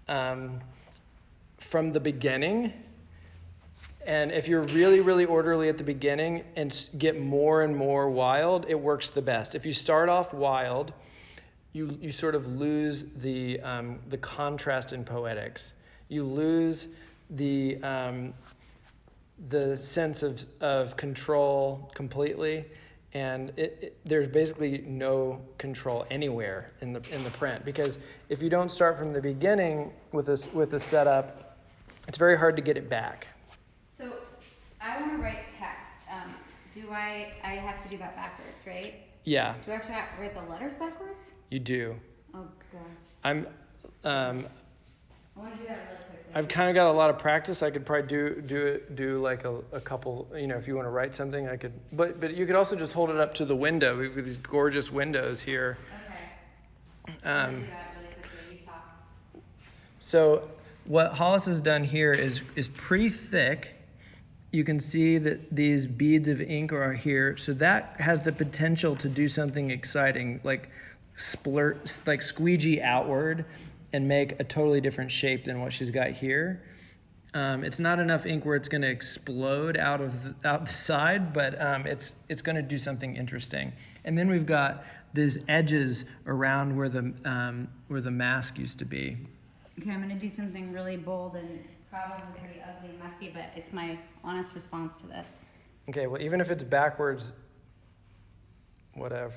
from the beginning, and if you're really, really orderly at the beginning and get more and more wild, it works the best. If you start off wild, you sort of lose the contrast in poetics. You lose the sense of control completely, and there's basically no control anywhere in the print, because if you don't start from the beginning with a setup, it's very hard to get it back. So I want to write text. Do I have to do that backwards, right? Yeah. Do I have to write the letters backwards? You do. Oh god. I want to do that really quickly. I've kind of got a lot of practice. I could probably do like a couple, if you want to write something, I could, but you could also just hold it up to the window. We've got these gorgeous windows here. Okay. I want to do that really quickly. You talk. So what Hollis has done here is pretty thick. You can see that these beads of ink are here. So that has the potential to do something exciting, like squeegee outward and make a totally different shape than what she's got here. It's not enough ink where it's going to explode out the side, but it's going to do something interesting. And then we've got these edges around where the mask used to be. Okay, I'm going to do something really bold and probably pretty ugly and messy, but it's my honest response to this. Okay, well, even if it's backwards, whatever.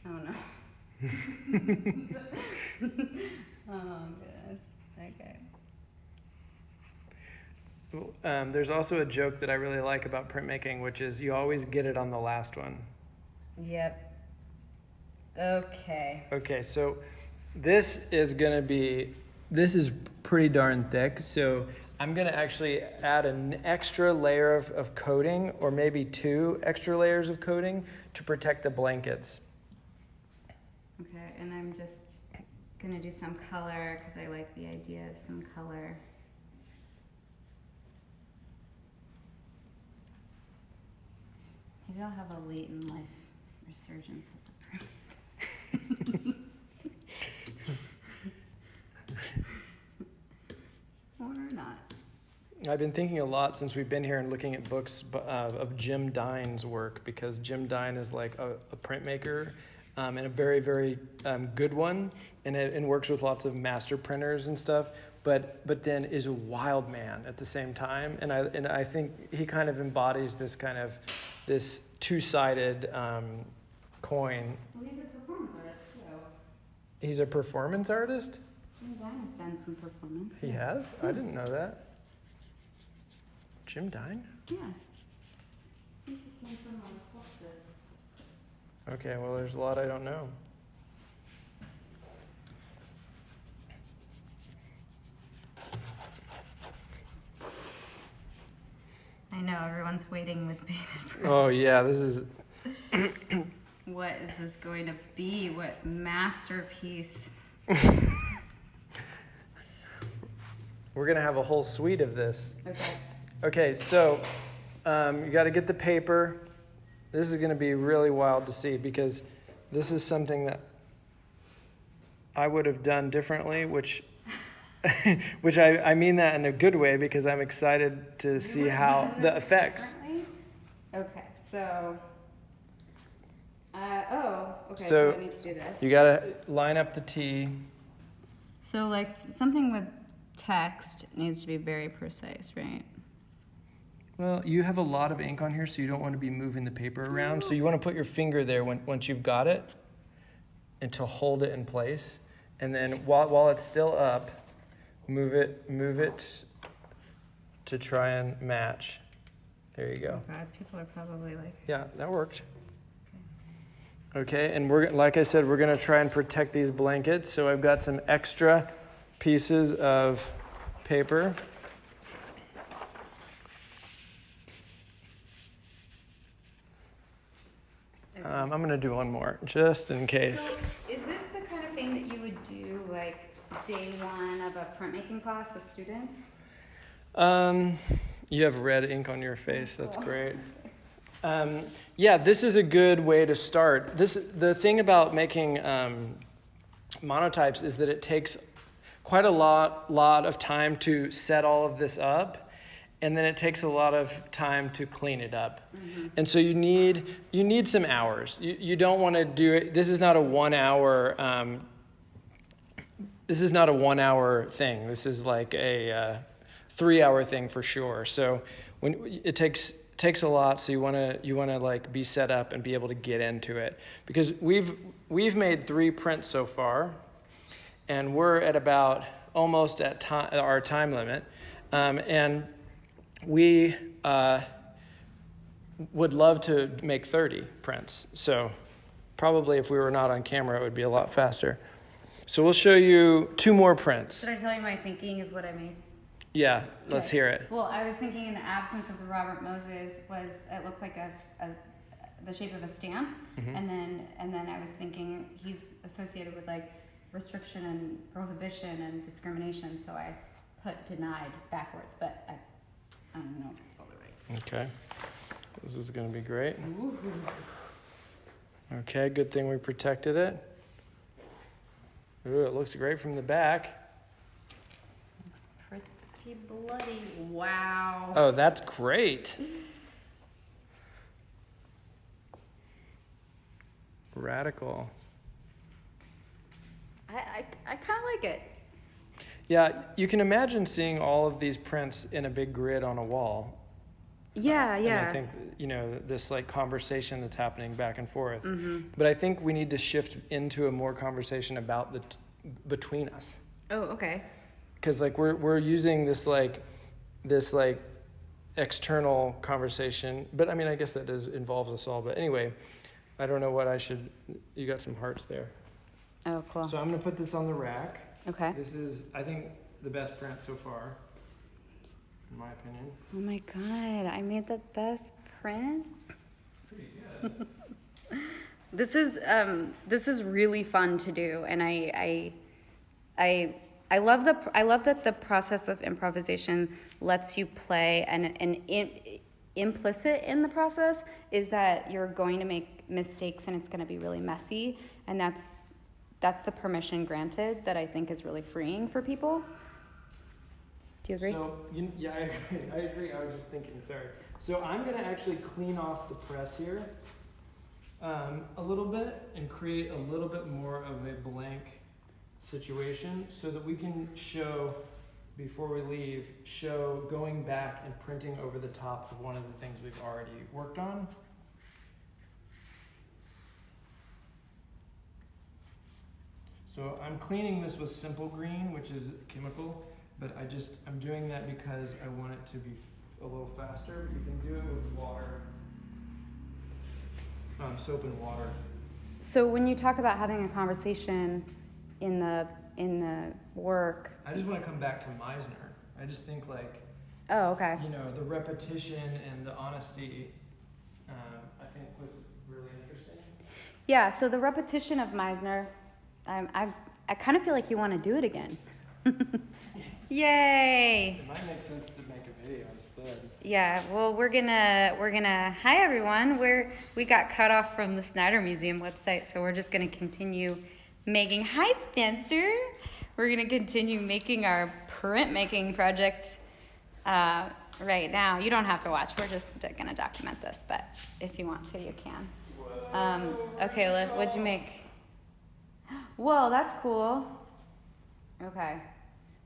Oh no. Oh goodness. Okay. There's also a joke that I really like about printmaking, which is you always get it on the last one. Yep. Okay. Okay, so this is pretty darn thick, so I'm going to actually add an extra layer of coating, or maybe 2 extra layers of coating to protect the blankets. Okay, and I'm just going to do some color because I like the idea of some color. Maybe I'll have a late in life resurgence as a print. Or not. I've been thinking a lot since we've been here and looking at books of Jim Dine's work, because Jim Dine is like a printmaker, and a very, very good one, and works with lots of master printers and stuff, but then is a wild man at the same time, and I think he kind of embodies this two-sided coin. Well, he's a performance artist too. He's a performance artist? Jim Dine has done some performance. He has? I didn't know that. Jim Dine? Yeah. I think he came from Fluxus. Okay, well, there's a lot I don't know. I know, everyone's waiting with bated breath. Oh, yeah, this is... What is this going to be? What masterpiece? We're gonna have a whole suite of this. Okay. Okay, so you got to get the paper. This is gonna be really wild to see because this is something that I would have done differently, which I mean that in a good way because I'm excited to see how the effects. Okay, so, okay, So so I need to do this. You gotta line up the T. So like something with text needs to be very precise, right? Well, you have a lot of ink on here, so you don't want to be moving the paper around. So you want to put your finger there once you've got it and to hold it in place. And then while it's still up, move it to try and match. There you go. Oh God, people are probably like... Yeah, that worked. Okay, and like I said, we're gonna try and protect these blankets. So I've got some extra pieces of paper. I'm gonna do one more, just in case. So is this the kind of thing that you would do like day one of a printmaking class with students? You have red ink on your face, that's great. Yeah, this is a good way to start. The thing about making monotypes is that it takes quite a lot of time to set all of this up, and then it takes a lot of time to clean it up. Mm-hmm. And so you need some hours. You don't want to do it. This is not a 1 hour. This is not a 1 hour thing. This is like a 3 hour thing for sure. So when it takes a lot, so you want to like be set up and be able to get into it, because we've made 3 prints so far, and we're at about almost at our time limit, and we would love to make 30 prints. So probably if we were not on camera, it would be a lot faster. So we'll show you 2 more prints. Should I tell you my thinking of what I made? Yeah, let's hear it. Well, I was thinking in the absence of the Robert Moses it looked like the shape of a stamp, mm-hmm. and then I was thinking he's associated with like restriction and prohibition and discrimination, so I put denied backwards, but I don't know if it's spelled right. Okay, this is going to be great. Ooh. Okay, good thing we protected it. Ooh, it looks great from the back. Looks pretty bloody. Wow. Oh, that's great. Radical. I kind of like it. Yeah, you can imagine seeing all of these prints in a big grid on a wall. Yeah. And I think, this like conversation that's happening back and forth. Mm-hmm. But I think we need to shift into a more conversation about between us. Oh, okay. Because like we're using this external conversation, but I mean I guess that involves us all. But anyway, I don't know what you got some hearts there. Oh, cool. So I'm gonna put this on the rack. Okay. This is, I think, the best print so far, in my opinion. Oh my God, I made the best prints. Pretty good. This is really fun to do, and I love that the process of improvisation lets you play, and implicit in the process is that you're going to make mistakes and it's going to be really messy, and that's the permission granted that I think is really freeing for people. Do you agree? So, yeah, I agree. I was just thinking, sorry. So I'm going to actually clean off the press here a little bit and create a little bit more of a blank situation so that we can show, before we leave, going back and printing over the top of one of the things we've already worked on. So I'm cleaning this with simple green, which is chemical, but I'm doing that because I want it to be a little faster. You can do it with water, soap and water. So when you talk about having a conversation in the work, I just want to come back to Meisner. I just think like, oh, okay. The repetition and the honesty, I think was really interesting. Yeah, so the repetition of Meisner, I kind of feel like you want to do it again. Yay! It might make sense to make a video instead. Yeah, well, we're gonna hi everyone. We got cut off from the Snyder Museum website, so we're just gonna continue making, hi Spencer. We're gonna continue making our printmaking project right now. You don't have to watch, we're just gonna document this, but if you want to, you can. Okay, what'd you make? Whoa, that's cool. Okay.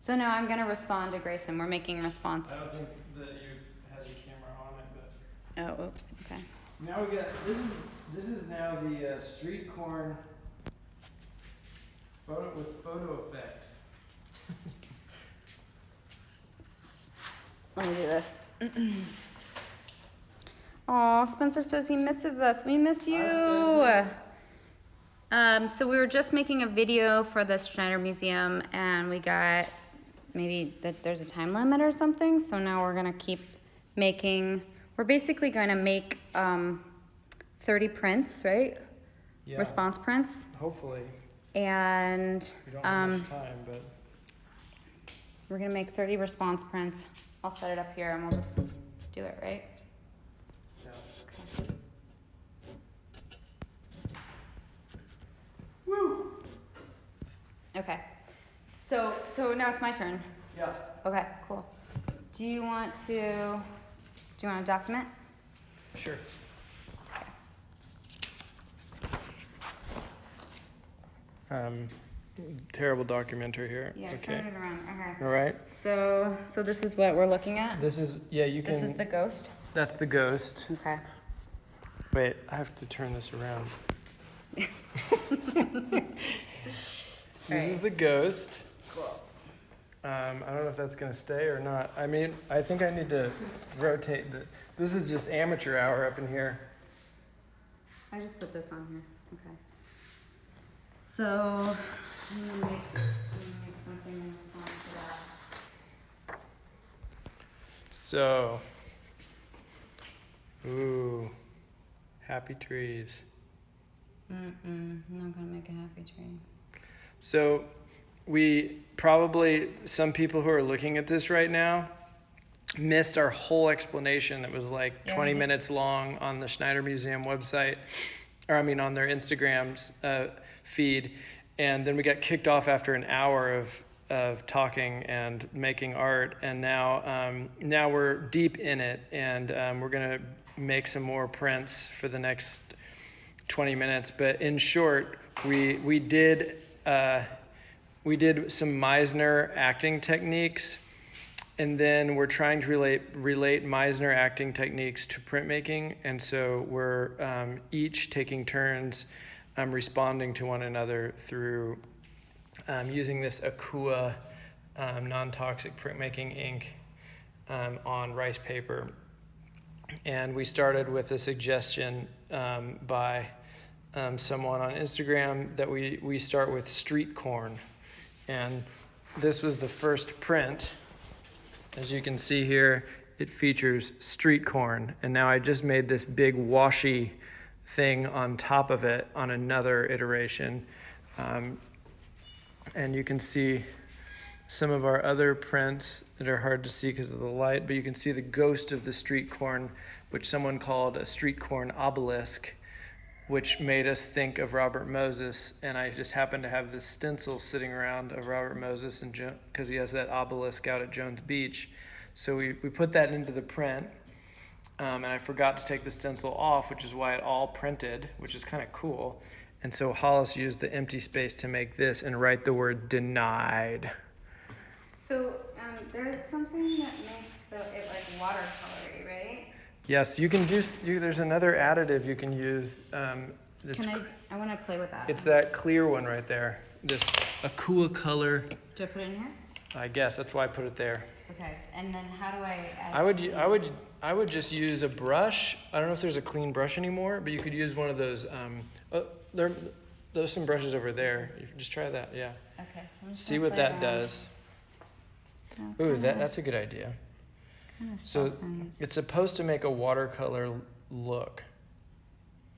So now I'm gonna respond to Grayson. We're making response. I don't think that you had the camera on it, but. Oh, oops, okay. Now we got, this is now the street corn photo with photo effect. Let me do this. Aw, Spencer says he misses us. We miss you. So we were just making a video for the Schneider Museum, and we got maybe that there's a time limit or something. So now we're gonna keep making. We're basically going to make 30 prints, right? Yeah. Response prints. Hopefully. And We don't have much time, but. we're gonna make 30 response prints. I'll set it up here and we'll just do it, right? Yeah. Okay. Woo! Okay. So now it's my turn. Yeah. Okay, cool. Do you want to document? Sure. Terrible documenter here. Yeah, Okay. turn it around. Okay. All right. So this is what we're looking at? This is, yeah, you can. This is the ghost? That's the ghost. Okay. Wait, I have to turn this around. This is the ghost. Cool. I don't know if that's gonna stay or not. I mean, I think I need to rotate this is just amateur hour up in here. I just put this on here. Okay. So I'm gonna make something in response to that. So, ooh, happy trees. I'm not gonna make a happy tree. So, we probably, some people who are looking at this right now, missed our whole explanation that was like 20 minutes long on the Schneider Museum website, or I mean on their Instagram's feed, and then we got kicked off after an hour of talking and making art, and now we're deep in it, and we're gonna make some more prints for the next 20 minutes. But in short, we did some Meisner acting techniques, and then we're trying to relate Meisner acting techniques to printmaking, and so we're each taking turns responding to one another through using this Akua non-toxic printmaking ink on rice paper. And we started with a suggestion by someone on Instagram that we start with street corn. And this was the first print. As you can see here, it features street corn. And now I just made this big washi thing on top of it on another iteration. And you can see some of our other prints that are hard to see because of the light, but you can see the ghost of the street corn, which someone called a street corn obelisk, which made us think of Robert Moses. And I just happened to have this stencil sitting around of Robert Moses because he has that obelisk out at Jones Beach. So we put that into the print, and I forgot to take the stencil off, which is why it all printed, which is kind of cool. And so Hollis used the empty space to make this and write the word denied. So there's something that makes it like watercolory, right? Yes, you can do. There's another additive you can use. I want to play with that. It's that clear one right there. This Akua color. Do I put it in here? I guess that's why I put it there. Okay, and then how do I add I would just use a brush. I don't know if there's a clean brush anymore, but you could use one of those. There's some brushes over there. You can just try that. Yeah. Okay. So see what that does. Ooh, that's a good idea. So it's supposed to make a watercolor look.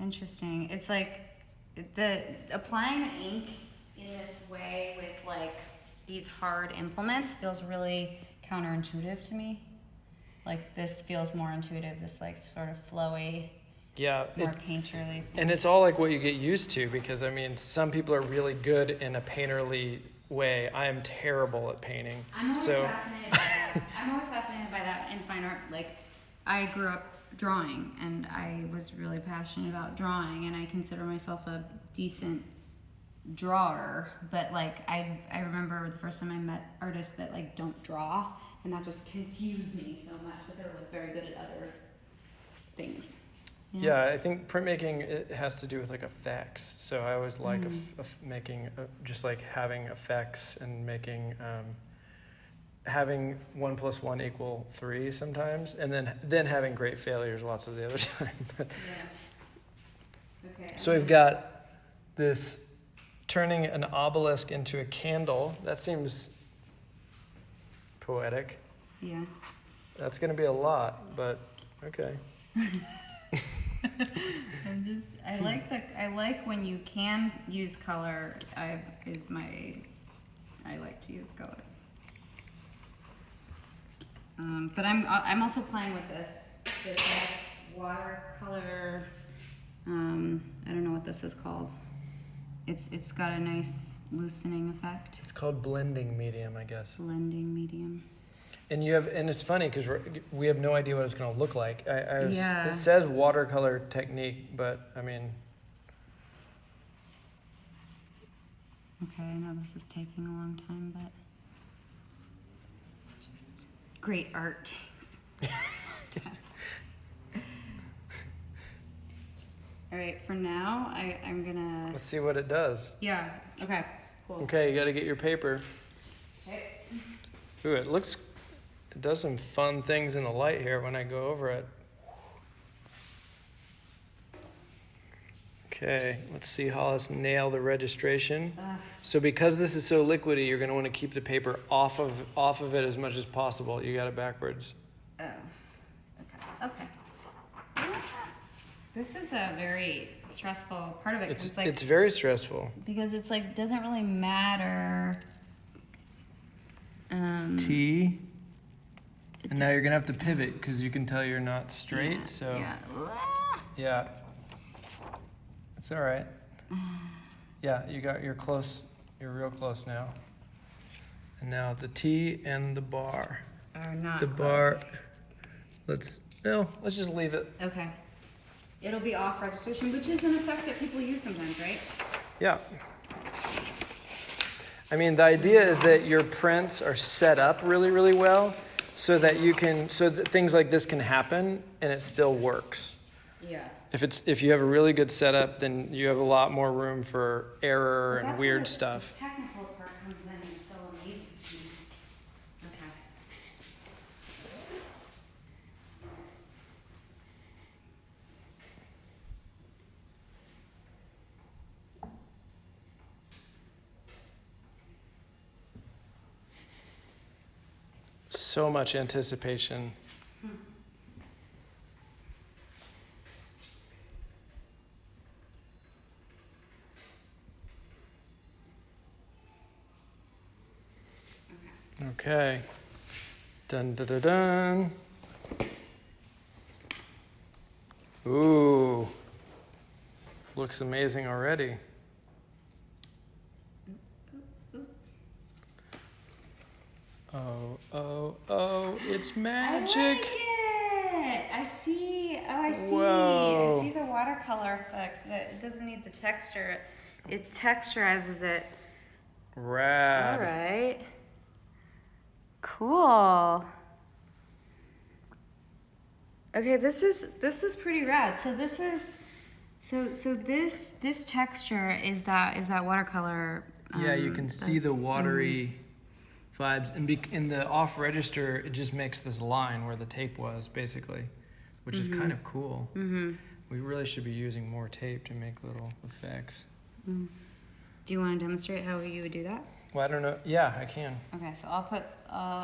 Interesting. It's like applying the ink in this way with like these hard implements feels really counterintuitive to me. Like this feels more intuitive, this like sort of flowy, more painterly thing. And it's all like what you get used to, because I mean, some people are really good in a painterly way. I am terrible at painting. I'm always fascinated by that. I'm always fascinated by that in fine art. Like, I grew up drawing, and I was really passionate about drawing, and I consider myself a decent drawer. But like, I remember the first time I met artists that like don't draw, and that just confused me so much. But they're like very good at other things. Yeah, I think printmaking, it has to do with like effects. So I always like making, just like having effects and making, having 1 + 1 = 3 sometimes, and then having great failures lots of the other time. Okay. So we've got this turning an obelisk into a candle. That seems poetic. Yeah. That's going to be a lot, but okay. I like when you can use color. I like to use color. But I'm also playing with this watercolor. I don't know what this is called. It's got a nice loosening effect. It's called blending medium, I guess. Blending medium. And it's funny because we have no idea what it's going to look like. Yeah. It says watercolor technique, but I mean. Okay, I know this is taking a long time, but just great art takes. All right, for now, I'm gonna. Let's see what it does. Yeah. Okay. Cool. Okay, you got to get your paper. Okay. Ooh, it does some fun things in the light here when I go over it. Okay, let's see Hollis nail the registration. So because this is so liquidy, you're going to want to keep the paper off of it as much as possible. You got it backwards. Oh. Okay. This is a very stressful part of it. It's very stressful. Because it's like doesn't really matter. T. And now you're going to have to pivot because you can tell you're not straight. Yeah, so yeah. Yeah. It's all right. Yeah, you're close. You're real close now. And now the T and the bar. Are not the close. Bar. Let's just leave it. Okay. It'll be off registration, which is an effect that people use sometimes, right? Yeah. I mean, the idea is that your prints are set up really, really well so that things like this can happen and it still works. Yeah. If you have a really good setup, then you have a lot more room for error and weird stuff. The technical part comes in and it's so amazing to me. Okay. So much anticipation. Okay. Dun dun dun dun. Ooh. Looks amazing already. Oh, it's magic. I like it. I see. Oh, I see. Whoa. I see the watercolor effect. That it doesn't need the texture. It texturizes it. Rad. All right. Cool. Okay, this is pretty rad. So this is this texture is that watercolor. Yeah, you can see the watery vibes, and in the off register, it just makes this line where the tape was basically, which is kind of cool. Mm-hmm. We really should be using more tape to make little effects. Mm. Do you want to demonstrate how you would do that? Well, I don't know. Yeah, I can. Okay, so I'll put.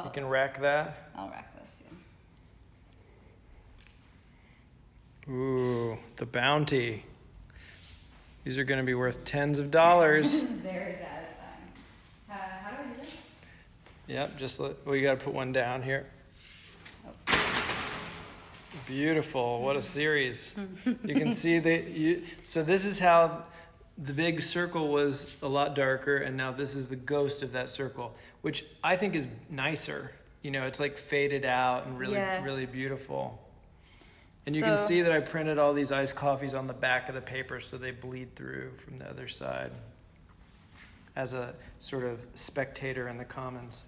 You can rack that. I'll rack this. Yeah. Ooh, the bounty. These are going to be worth tens of dollars. This is very satisfying. How do I do this? Yep, well, you got to put one down here. Beautiful. What a series. You can see so this is how the big circle was a lot darker, and now this is the ghost of that circle, which I think is nicer. You know, it's like faded out and really, really beautiful. And you can see that I printed all these iced coffees on the back of the paper so they bleed through from the other side as a sort of spectator in the commons.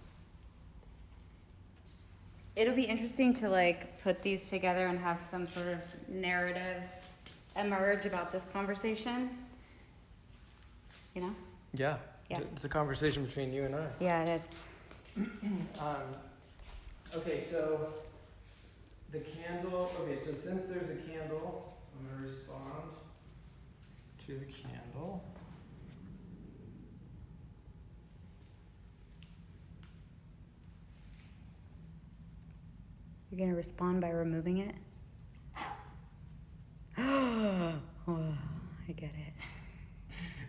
It'll be interesting to like put these together and have some sort of narrative emerge about this conversation. You know? Yeah. It's a conversation between you and I. Yeah, it is. Okay, so the candle, so since there's a candle, I'm going to respond to the candle. You're going to respond by removing it? Oh, I get it.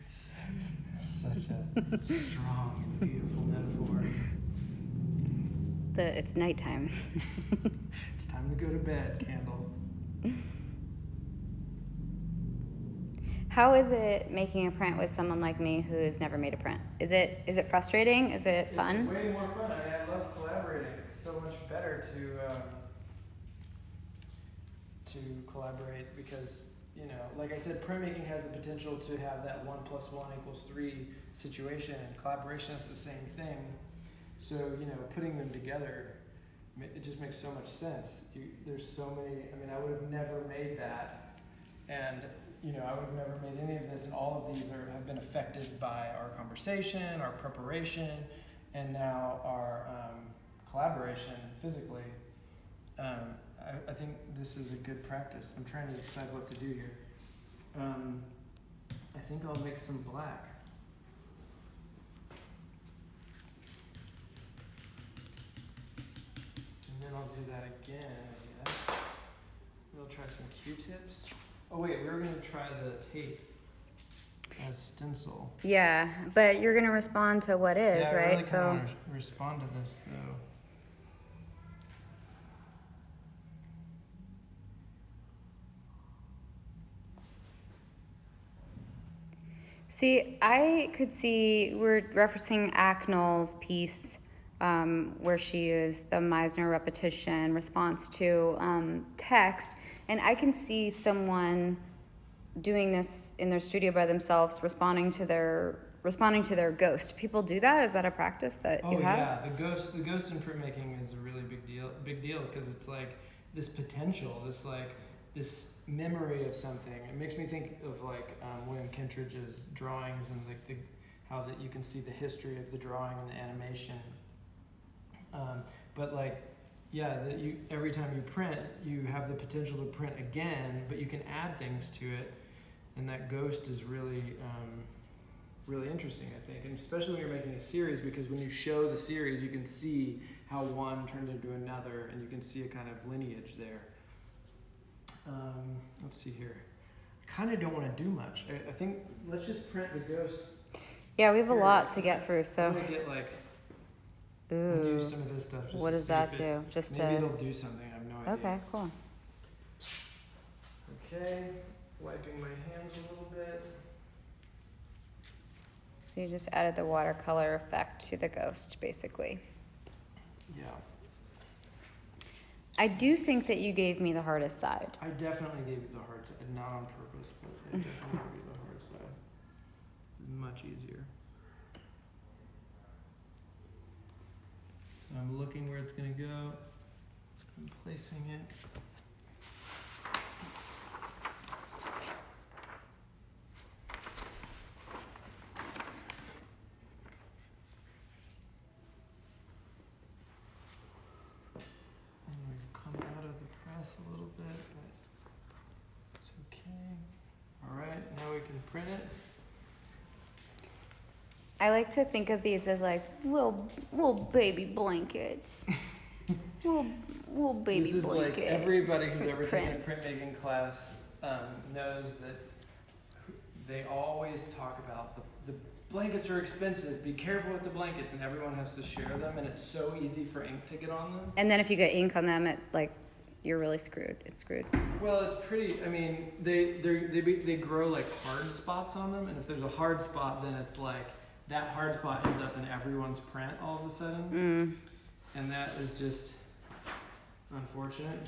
Such a strong and beautiful metaphor. It's nighttime. It's time to go to bed, candle. How is it making a print with someone like me who's never made a print? Is it frustrating? Is it fun? It's way more fun. I mean, I love collaborating. It's so much better to collaborate because, you know, like I said, printmaking has the potential to have that 1 + 1 = 3 situation, and collaboration is the same thing. So, you know, putting them together, it just makes so much sense. There's so many, I mean, I would have never made that, and, you know, I would have never made any of this, and all of these have been affected by our conversation, our preparation, and now our collaboration physically. I think this is a good practice. I'm trying to decide what to do here. I think I'll mix some black. And then I'll do that again, I guess. We'll try some Q-tips. Oh wait, we were going to try the tape as stencil. Yeah, but you're going to respond to what is, yeah, right? I really kind of want to respond to this, though. See, I could see, we're referencing Acknell's piece where she used the Meisner repetition response to text, and I can see someone doing this in their studio by themselves, responding to their ghost. People do that? Is that a practice that you have? Oh yeah, the ghost in printmaking is a really big deal because it's like this potential, this memory of something. It makes me think of like William Kentridge's drawings and like how that you can see the history of the drawing and the animation. But like, yeah, every time you print, you have the potential to print again, but you can add things to it, and that ghost is really, really interesting, I think, and especially when you're making a series, because when you show the series, you can see how one turned into another, and you can see a kind of lineage there. Let's see here. I kind of don't want to do much. I think let's just print the ghost. Yeah, we have a lot to get through, so. I'm gonna get like. Ooh. Use some of this stuff. Just what to does that do? Just maybe to. it'll do something. I have no idea. Okay, cool. Okay, wiping my hands a little bit. So you just added the watercolor effect to the ghost, basically. Yeah. I do think that you gave me the hardest side. I definitely gave you the hard side, not on purpose, but I definitely gave you the hard side. It's much easier. So I'm looking where it's going to go. I'm placing it. And we've come out of the press a little bit, but it's okay. All right, now we can print it. I like to think of these as like little baby blankets. little baby this is blanket. Like everybody who's ever taken a prints. printmaking class knows that they always talk about the blankets are expensive, be careful with the blankets, and everyone has to share them, and it's so easy for ink to get on them. And then if you get ink on them, you're really screwed. It's screwed. Well, it's pretty, I mean, they grow like hard spots on them, and if there's a hard spot, then it's like, that hard spot ends up in everyone's print all of a sudden. And that is just unfortunate.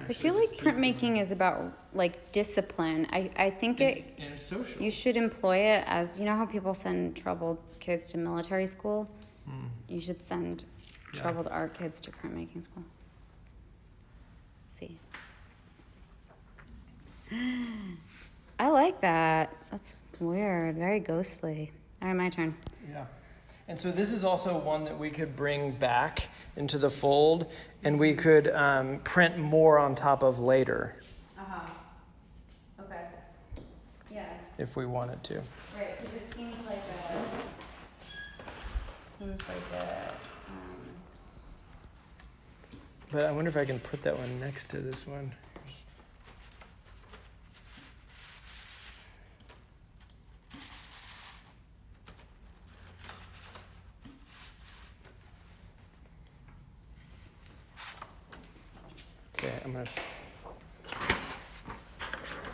I feel like printmaking is about like discipline. I think and social. you should employ it as, you know how people send troubled kids to military school? You should send troubled art kids to printmaking school. Let's see. I like that. That's weird. Very ghostly. All right, my turn. Yeah. And so this is also one that we could bring back into the fold, and we could print more on top of later. Okay. Yeah. If we wanted to. Right, because it seems like a. But I wonder if I can put that one next to this one. Okay,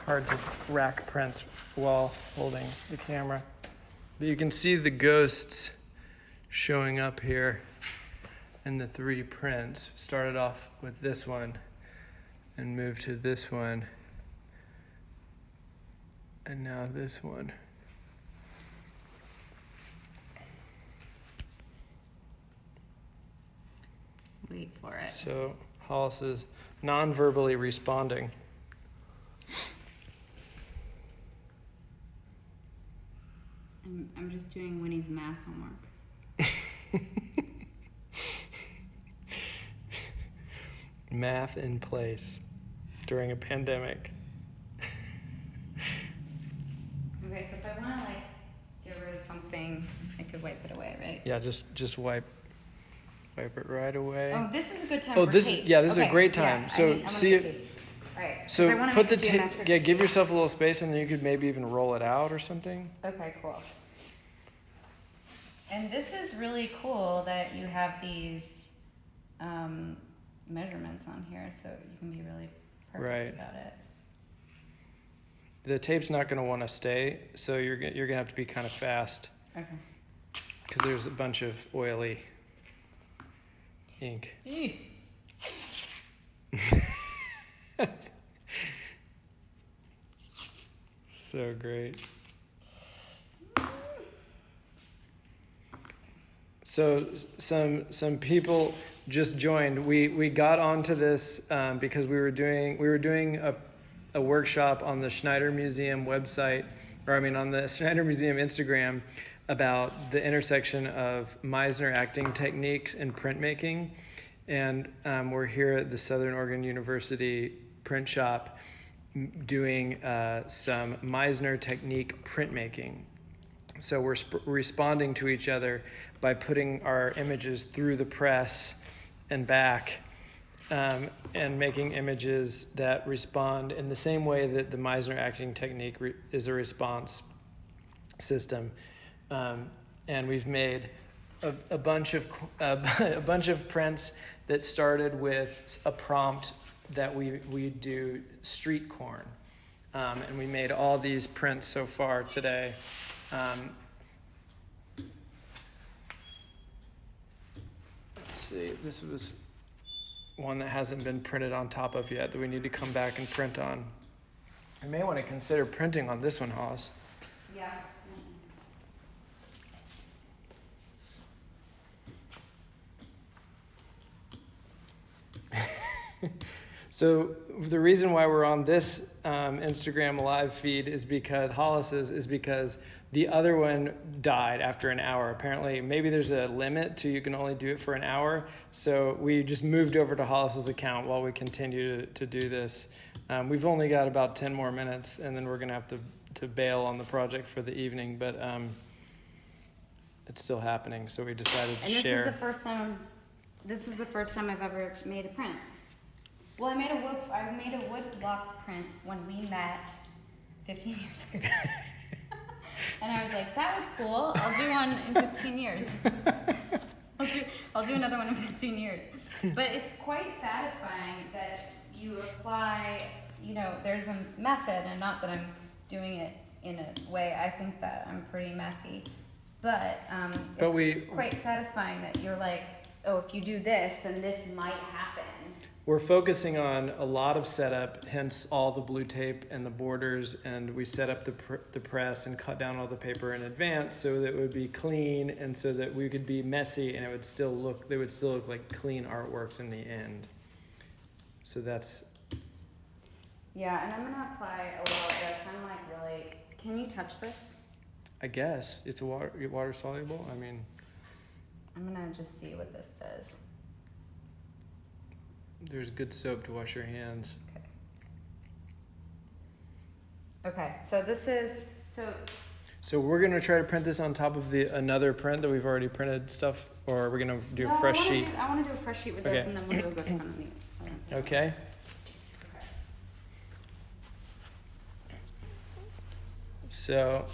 hard to rack prints while holding the camera. But you can see the ghosts showing up here in the 3 prints. Started off with this one and moved to this one. And now this one. Wait for it. So Hollis is non-verbally responding. I'm just doing Winnie's math homework. Math in place during a pandemic. Okay, so if I want to get rid of something, I could wipe it away, right? Yeah, just wipe it right away. Oh, this is a good time Oh, for this tape. is a great time. Yeah, So see it. All right. So put the tape. Yeah, give yourself a little space, and then you could maybe even roll it out or something. Okay, cool. And this is really cool that you have these measurements on here, so you can be really perfect about it. The tape's not going to want to stay, so you're going to have to be kind of fast. Okay. Because there's a bunch of oily ink. So great. So some people just joined. We got onto this because we were doing a workshop on the Schneider Museum website, on the Schneider Museum Instagram, about the intersection of Meisner acting techniques and printmaking. And we're here at the Southern Oregon University print shop doing some Meisner technique printmaking. So we're responding to each other by putting our images through the press and back, and making images that respond in the same way that the Meisner acting technique is a response system. And we've made a bunch of prints that started with a prompt that we do street corn, and we made all these prints so far today. Let's see, this was one that hasn't been printed on top of yet that we need to come back and print on. I may want to consider printing on this one, Hollis. Yeah. So the reason why we're on this Instagram live feed is because Hollis's is because the other one died after an hour. Apparently, maybe there's a limit to you can only do it for an hour. So we just moved over to Hollis's account while we continue to do this. We've only got about 10 more minutes, and then we're gonna have to bail on the project for the evening. But it's still happening, so we decided to share. And this is the first time I've ever made a print. Well, I made a wood block print when we met 15 years ago. And I was like, that was cool. I'll do one in 15 years. I'll do another one in 15 years. But it's quite satisfying that you apply, there's a method, and not that I'm doing it in a way I think that I'm pretty messy. But it's quite satisfying that you're like, oh, if you do this, then this might happen. We're focusing on a lot of setup, hence all the blue tape and the borders, and we set up the press and cut down all the paper in advance so that it would be clean and so that we could be messy and they would still look like clean artworks in the end. So that's... Yeah, and I'm gonna apply a little of this. I'm like really, can you touch this? I guess. It's water soluble? I mean... I'm gonna just see what this does. There's good soap to wash your hands. Okay, so this is, So we're gonna try to print this on top of another print that we've already printed stuff, or are we gonna do a fresh sheet? I wanna do a fresh sheet with this, and then we'll do a ghost pen on the Okay. So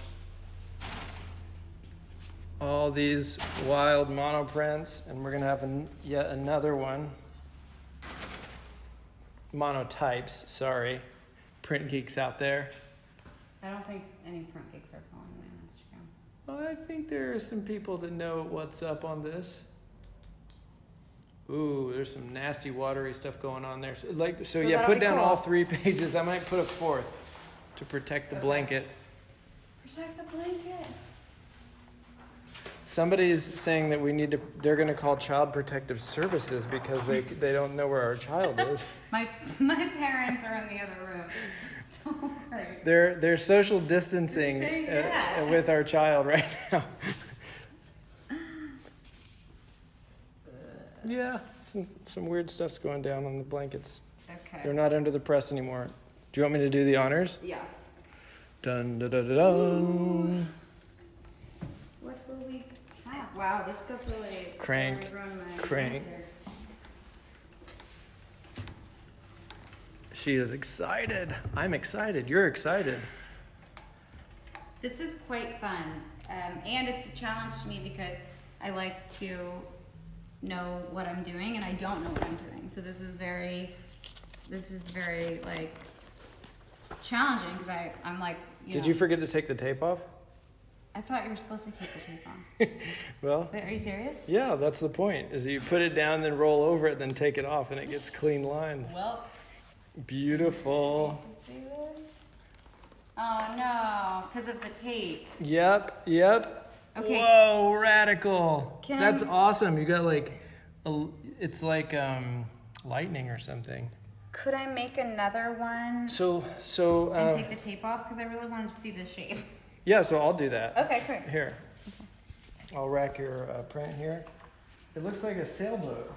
all these wild monoprints, and we're gonna have yet another one. Monotypes, sorry. Print geeks out there. I don't think any print geeks are following me on Instagram. Well, I think there are some people that know what's up on this. Ooh, there's some nasty watery stuff going on there. So yeah, put down all 3 pages. I might put a 4th to protect the blanket. Protect the blanket. Somebody's saying that they're gonna call Child Protective Services because they don't know where our child is. My parents are in the other room. Don't worry. They're social distancing with our child right now. Yeah, some weird stuff's going down on the blankets. Okay. They're not under the press anymore. Do you want me to do the honors? Yeah. Dun dun dun dun dun. What will we have? Wow, this stuff really Crank. She is excited. I'm excited. You're excited. This is quite fun, and it's a challenge to me because I like to know what I'm doing, and I don't know what I'm doing. So this is very like challenging because I'm like. Did you forget to take the tape off? I thought you were supposed to keep the tape on. Well. Wait, are you serious? Yeah, that's the point. Is you put it down, then roll over it, then take it off, and it gets clean lines. Well. Beautiful. Can you see this? Oh no, because of the tape. Yep. Okay. Whoa, radical. That's awesome. You got it's like lightning or something. Could I make another one? So. And take the tape off because I really wanted to see the shape. Yeah, so I'll do that. Okay, great. Here. Okay. I'll rack your print here. It looks like a sailboat.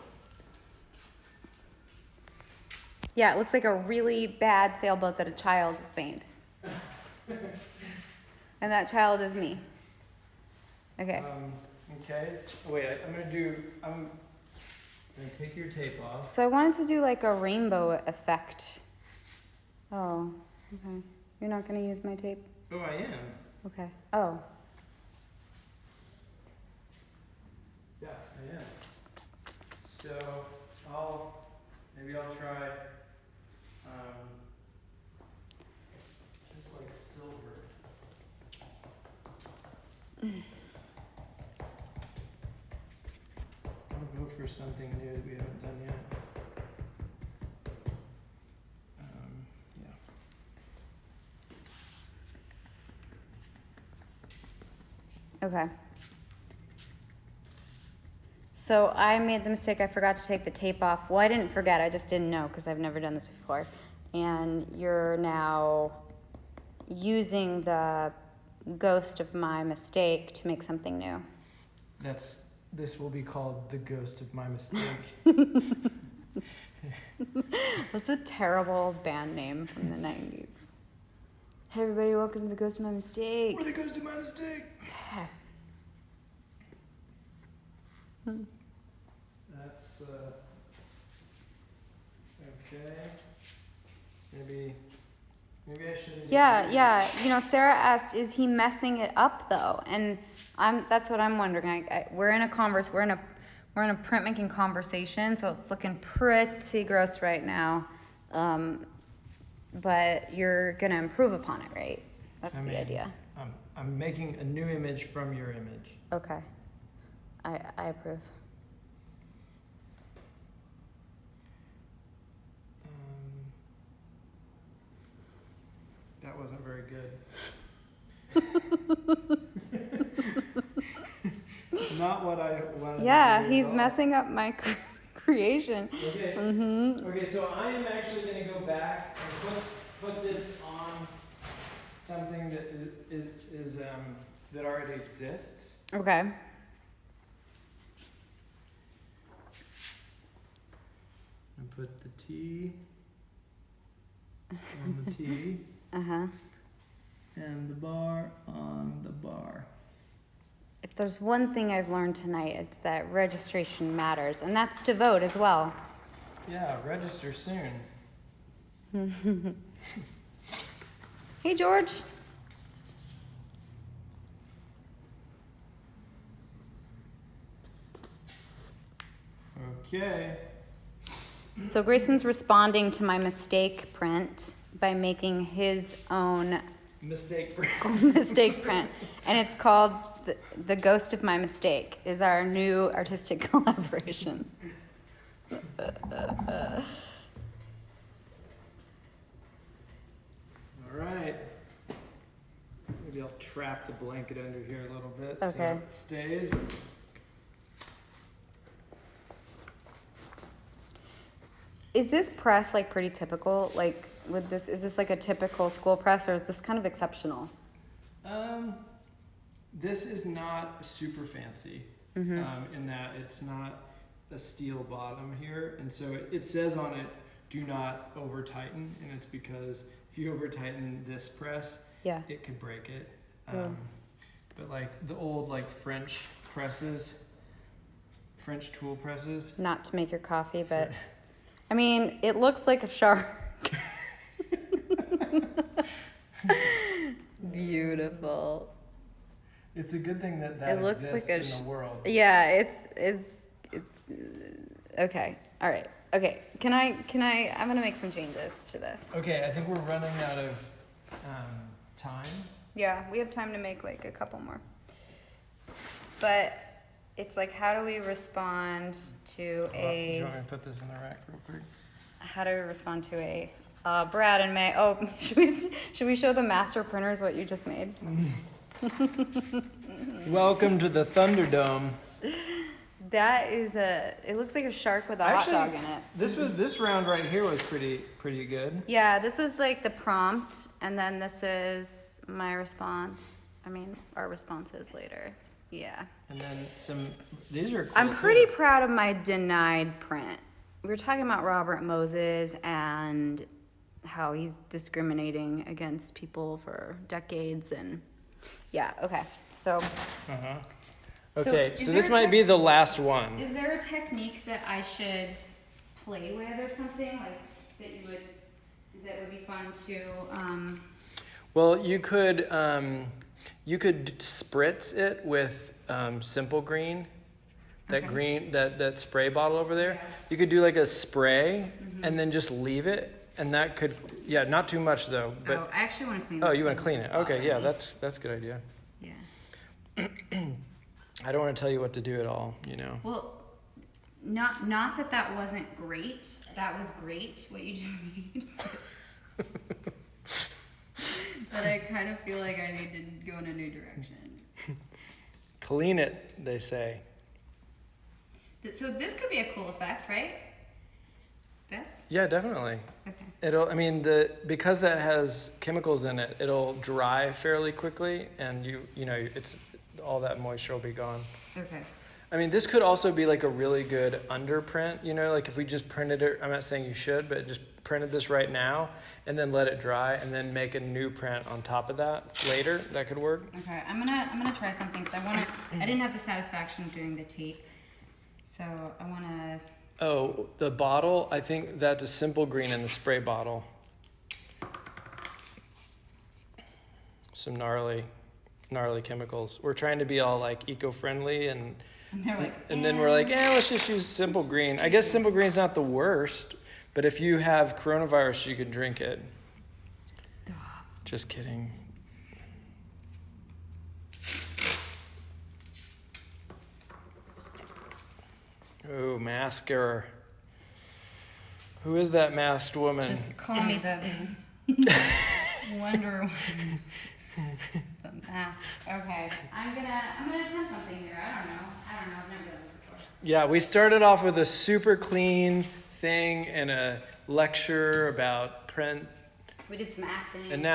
Yeah, it looks like a really bad sailboat that a child has made. And that child is me. Okay. Okay. Wait, I'm gonna take your tape off. So I wanted to do like a rainbow effect. Oh, okay. You're not gonna use my tape? Oh, I am. Okay. Oh. Yeah, I am. So maybe I'll try just like silver. I'll go for something new that we haven't done yet. Yeah. Okay. So I made the mistake, I forgot to take the tape off. Well, I didn't forget, I just didn't know because I've never done this before. And you're now using the ghost of my mistake to make something new. This will be called The Ghost of My Mistake. That's a terrible band name from the 90s. Hey everybody, welcome to The Ghost of My Mistake. We're The Ghost of My Mistake. That's okay. Maybe Maybe I shouldn't. Yeah. You know, Sarah asked, is he messing it up though? And that's what I'm wondering. We're in a printmaking conversation, so it's looking pretty gross right now. But you're gonna improve upon it, right? That's the idea. I'm making a new image from your image. Okay. I approve. That wasn't very good. Not what I wanted. Yeah, he's messing up my creation. Okay. Mm-hmm. Okay, so I am actually going to go back and put this on something that is that already exists. Okay. And put the T on the T. Uh-huh. And the bar on the bar. If there's one thing I've learned tonight, it's that registration matters, and that's to vote as well. Yeah, register soon. Hey, George. Okay. So Grayson's responding to my mistake print by making his own Mistake print. mistake print, and it's called the Ghost of My Mistake. Is our new artistic collaboration. All right. Maybe I'll trap the blanket under here a little bit so Okay. it stays. Is this press like pretty typical? Like with this, is this like a typical school press, or is this kind of exceptional? This is not super fancy in that it's not a steel bottom here, and so it says on it, "Do not over tighten," and it's because if you over tighten this press, Yeah. it could break it. Yeah. But like the old like French presses, French tool presses. Not to make your coffee, but I mean, it looks like a shark. Beautiful. It's a good thing that It looks exists like a in the world. Yeah, it's okay. All right. Okay. Can I? I'm gonna make some changes to this. Okay, I think we're running out of time. Yeah, we have time to make like a couple more. But it's like, how do we respond to Do you want me to put this in the rack real quick? how do we respond to a Brad and May? Oh, should we show the master printers what you just made? Welcome to the Thunderdome. That is it looks like a shark with a hot dog in it. This round right here was pretty good. Yeah, this was like the prompt, and then this is my response. I mean, our responses later. Yeah. And then these are cool. I'm pretty proud of my denied print. We were talking about Robert Moses and how he's discriminating against people for decades, and yeah, okay. So Okay, is so this there a might be the last one. is there a technique that I should play with or something like that would be fun to Well, you could spritz it with Simple Green, that Okay. green that spray bottle over there. Yeah. You could do like a spray and then just leave it, and that could not too much though. But oh, I actually want to clean oh, this. you want This to clean is it? Okay, yeah, bothering me. that's a good idea. Yeah. I don't want to tell you what to do at all, you know. Well, not that wasn't great. That was great what you just made. But I kind of feel like I need to go in a new direction. Clean it, they say. So this could be a cool effect, right? This? Yeah, definitely. Okay. Because that has chemicals in it, it'll dry fairly quickly, and it's all that moisture will be gone. Okay. I mean, this could also be like a really good underprint, like if we just printed it, I'm not saying you should, but just printed this right now and then let it dry and then make a new print on top of that later, that could work. Okay. I'm gonna try something because I didn't have the satisfaction of doing the tape, so I wanna. Oh, the bottle, I think that's a Simple Green in the spray bottle. some gnarly chemicals. We're trying to be all like eco-friendly and they're like, and then we're like, let's just use simple green. I guess simple green's not the worst, but if you have coronavirus, you can drink it. Stop. Just kidding. Oh, masker. Who is that masked woman? Just call me the Wonder Woman. The mask. Okay, I'm gonna attempt something here. I don't know. I've never done this before. Yeah, we started off with a super clean thing and a lecture about print. We did some acting. And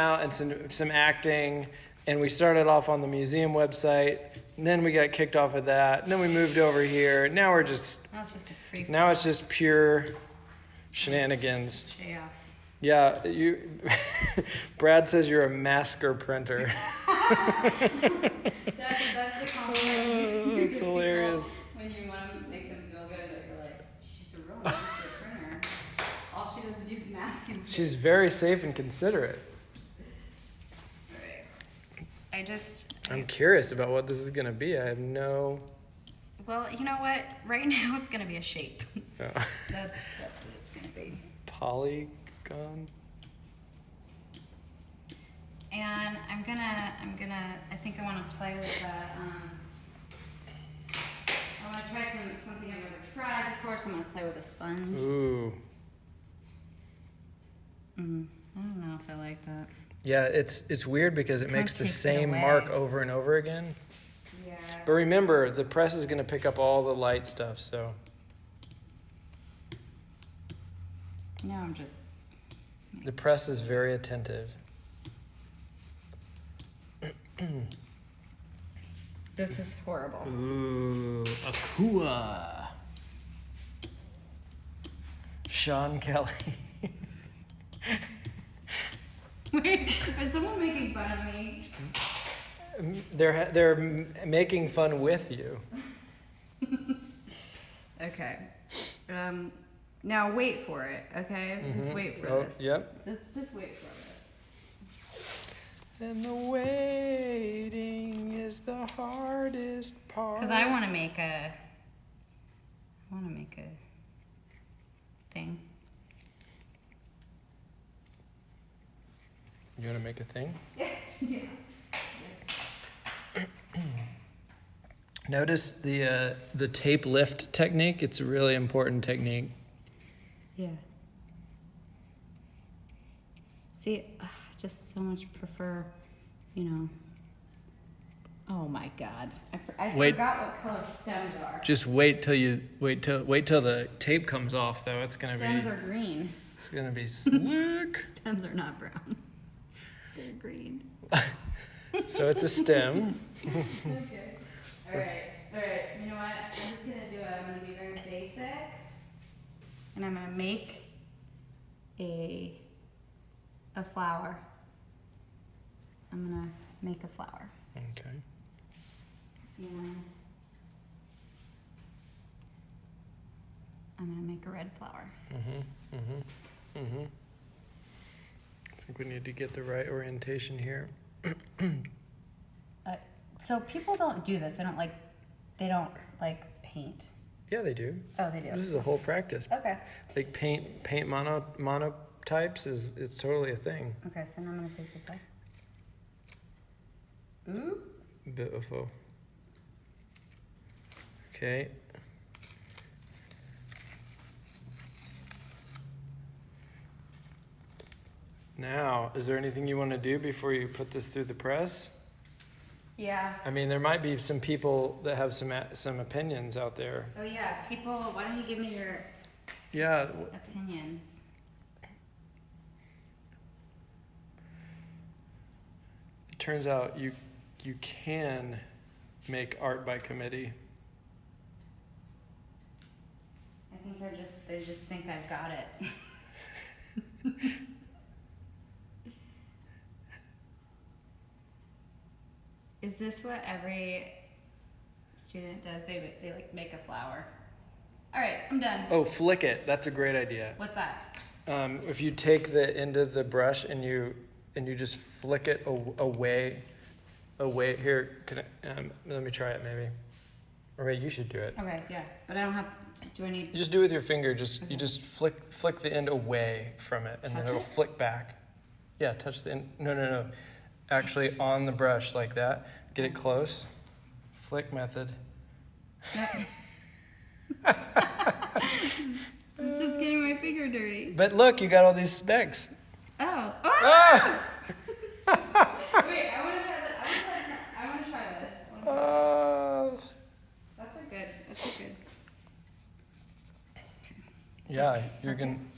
some acting. And we started off on the museum website. And then we got kicked off of that. And then we moved over here. Now it's just a free. Now it's just pure shenanigans. Chaos. Yeah, Brad says you're a masker printer. That's the compliment. That's hilarious. When you want to make them feel good, but you're like, she's a real master printer. All she does is use mask and. She's very safe and considerate. All right. I'm curious about what this is gonna be. I have no. Well, you know what? Right now it's gonna be a shape. Oh. That's what it's gonna be. Polygon. And I think I want to play with the, I want to try something I've never tried before, so I'm going to play with a sponge. Ooh. I don't know if I like that. Yeah, it's weird because it makes the same mark over and over again. Yeah. But remember, the press is going to pick up all the light stuff, so. Now I'm just. The press is very attentive. This is horrible. Ooh, Akua. Sean Kelly. Wait, is someone making fun of me? They're making fun with you. Okay. Now wait for it, okay? Just wait for this. Yep. Just wait for this. And the waiting is the hardest part. Because I want to make a thing. You want to make a thing? Yeah. Notice the tape lift technique. It's a really important technique. Yeah. See, I just so much prefer, Oh my God! I forgot what color stems are. Just wait till the tape comes off, though. It's gonna Stems are green. It's gonna be slick. Stems are not brown. They're green. So it's a stem. Okay. All right. You know what? I'm just gonna I'm gonna be very basic, and I'm gonna make a flower. I'm gonna make a flower. Okay. Yeah. I'm gonna make a red flower. I think we need to get the right orientation here. So people don't do this. They don't like paint. Yeah, they do. Oh, they do. This is a whole practice. Okay. Like paint monotypes it's totally a thing. Okay, so now I'm gonna take this off. Ooh. Beautiful. Okay. Now, is there anything you want to do before you put this through the press? Yeah. I mean, there might be some people that have some opinions out there. Oh yeah, people. Why don't you give me your opinions? It turns out you can make art by committee. I think they just think I've got it. Is this what every student does? They like make a flower. All right, I'm done. Oh, flick it. That's a great idea. What's that? If you take the end of the brush and and you just flick it away. Here, let me try it maybe. Or wait, you should do it. Okay, yeah, but I don't have. Do I need? You just do it with your finger. Okay. You just flick the end away from it, and then it'll flick back. Yeah, touch the end. No. Actually, on the brush like that. Get it close. Flick method. It's just getting my finger dirty. But look, you got all these specks. Oh. Ah! Wait, I want to try that. I want to try this. That's a good. Yeah,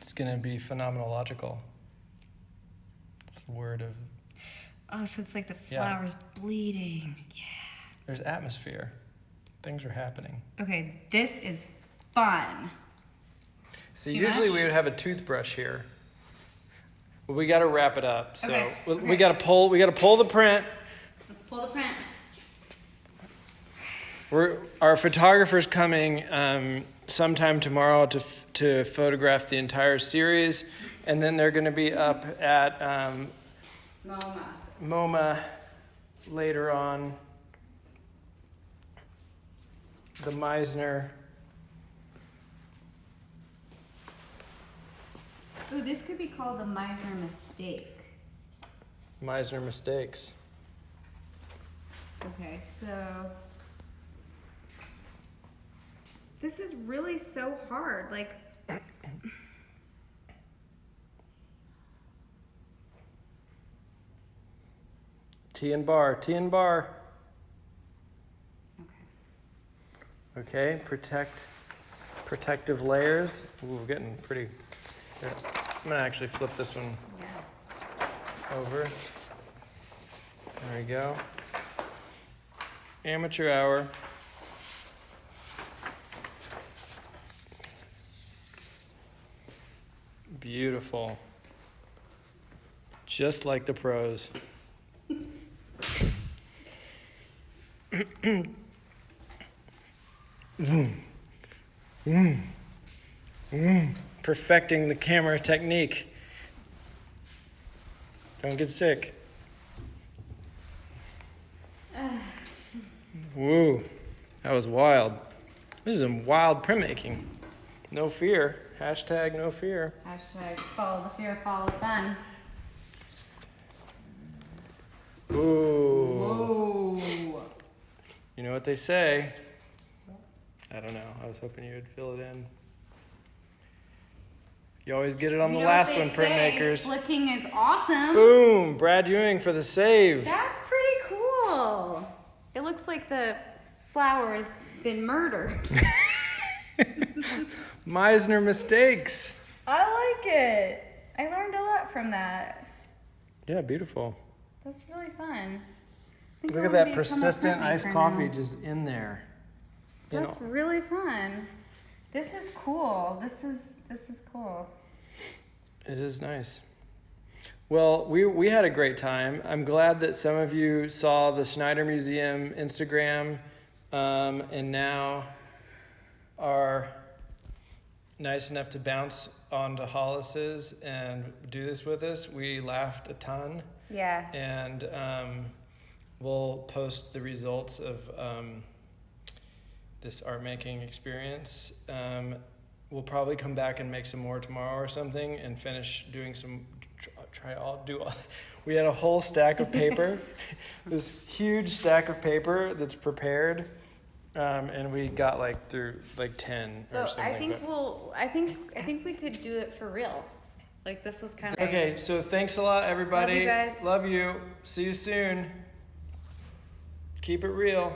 it's gonna be phenomenological. It's the word of. Oh, so it's like the flower's bleeding. Yeah. There's atmosphere. Things are happening. Okay, this is fun. See, usually we would have a toothbrush here. But we got to wrap it up. So Okay. we got to pull the print. Let's pull the print. Our photographer's coming sometime tomorrow to photograph the entire series, and then they're going to be up at MoMA later on. The Meisner. Ooh, this could be called the Meisner mistake. Meisner mistakes. Okay, so this is really so hard. Like, T and bar. okay. Okay, protective layers. Ooh, we're getting pretty. Here. I'm gonna actually flip this one over. There we go. Amateur hour. Beautiful. Just like the pros. Perfecting the camera technique. Don't get sick. Woo, that was wild. This is some wild printmaking. No fear. Hashtag no fear. Hashtag follow the fear, follow the fun. Ooh. Whoa. You know what they say? I don't know. I was hoping you would fill it in. You always get it on the last one, printmakers. Flicking is awesome. Boom! Brad Ewing for the save. That's pretty cool. It looks like the flower has been murdered. Meisner mistakes. I like it. I learned a lot from that. Yeah, beautiful. That's really fun. Look at that persistent iced coffee just in there. That's really fun. This is cool. This is cool. It is nice. Well, we had a great time. I'm glad that some of you saw the Schneider Museum Instagram and now are nice enough to bounce onto Hollis's and do this with us. We laughed a ton. Yeah. And we'll post the results of this art making experience. We'll probably come back and make some more tomorrow or something and finish doing some, we had a whole stack of paper, this huge stack of paper that's prepared. And we got through 10 or something. I think we could do it for real. Like this was kind of okay. So thanks a lot, everybody. Love you guys. Love you. See you soon. Keep it real.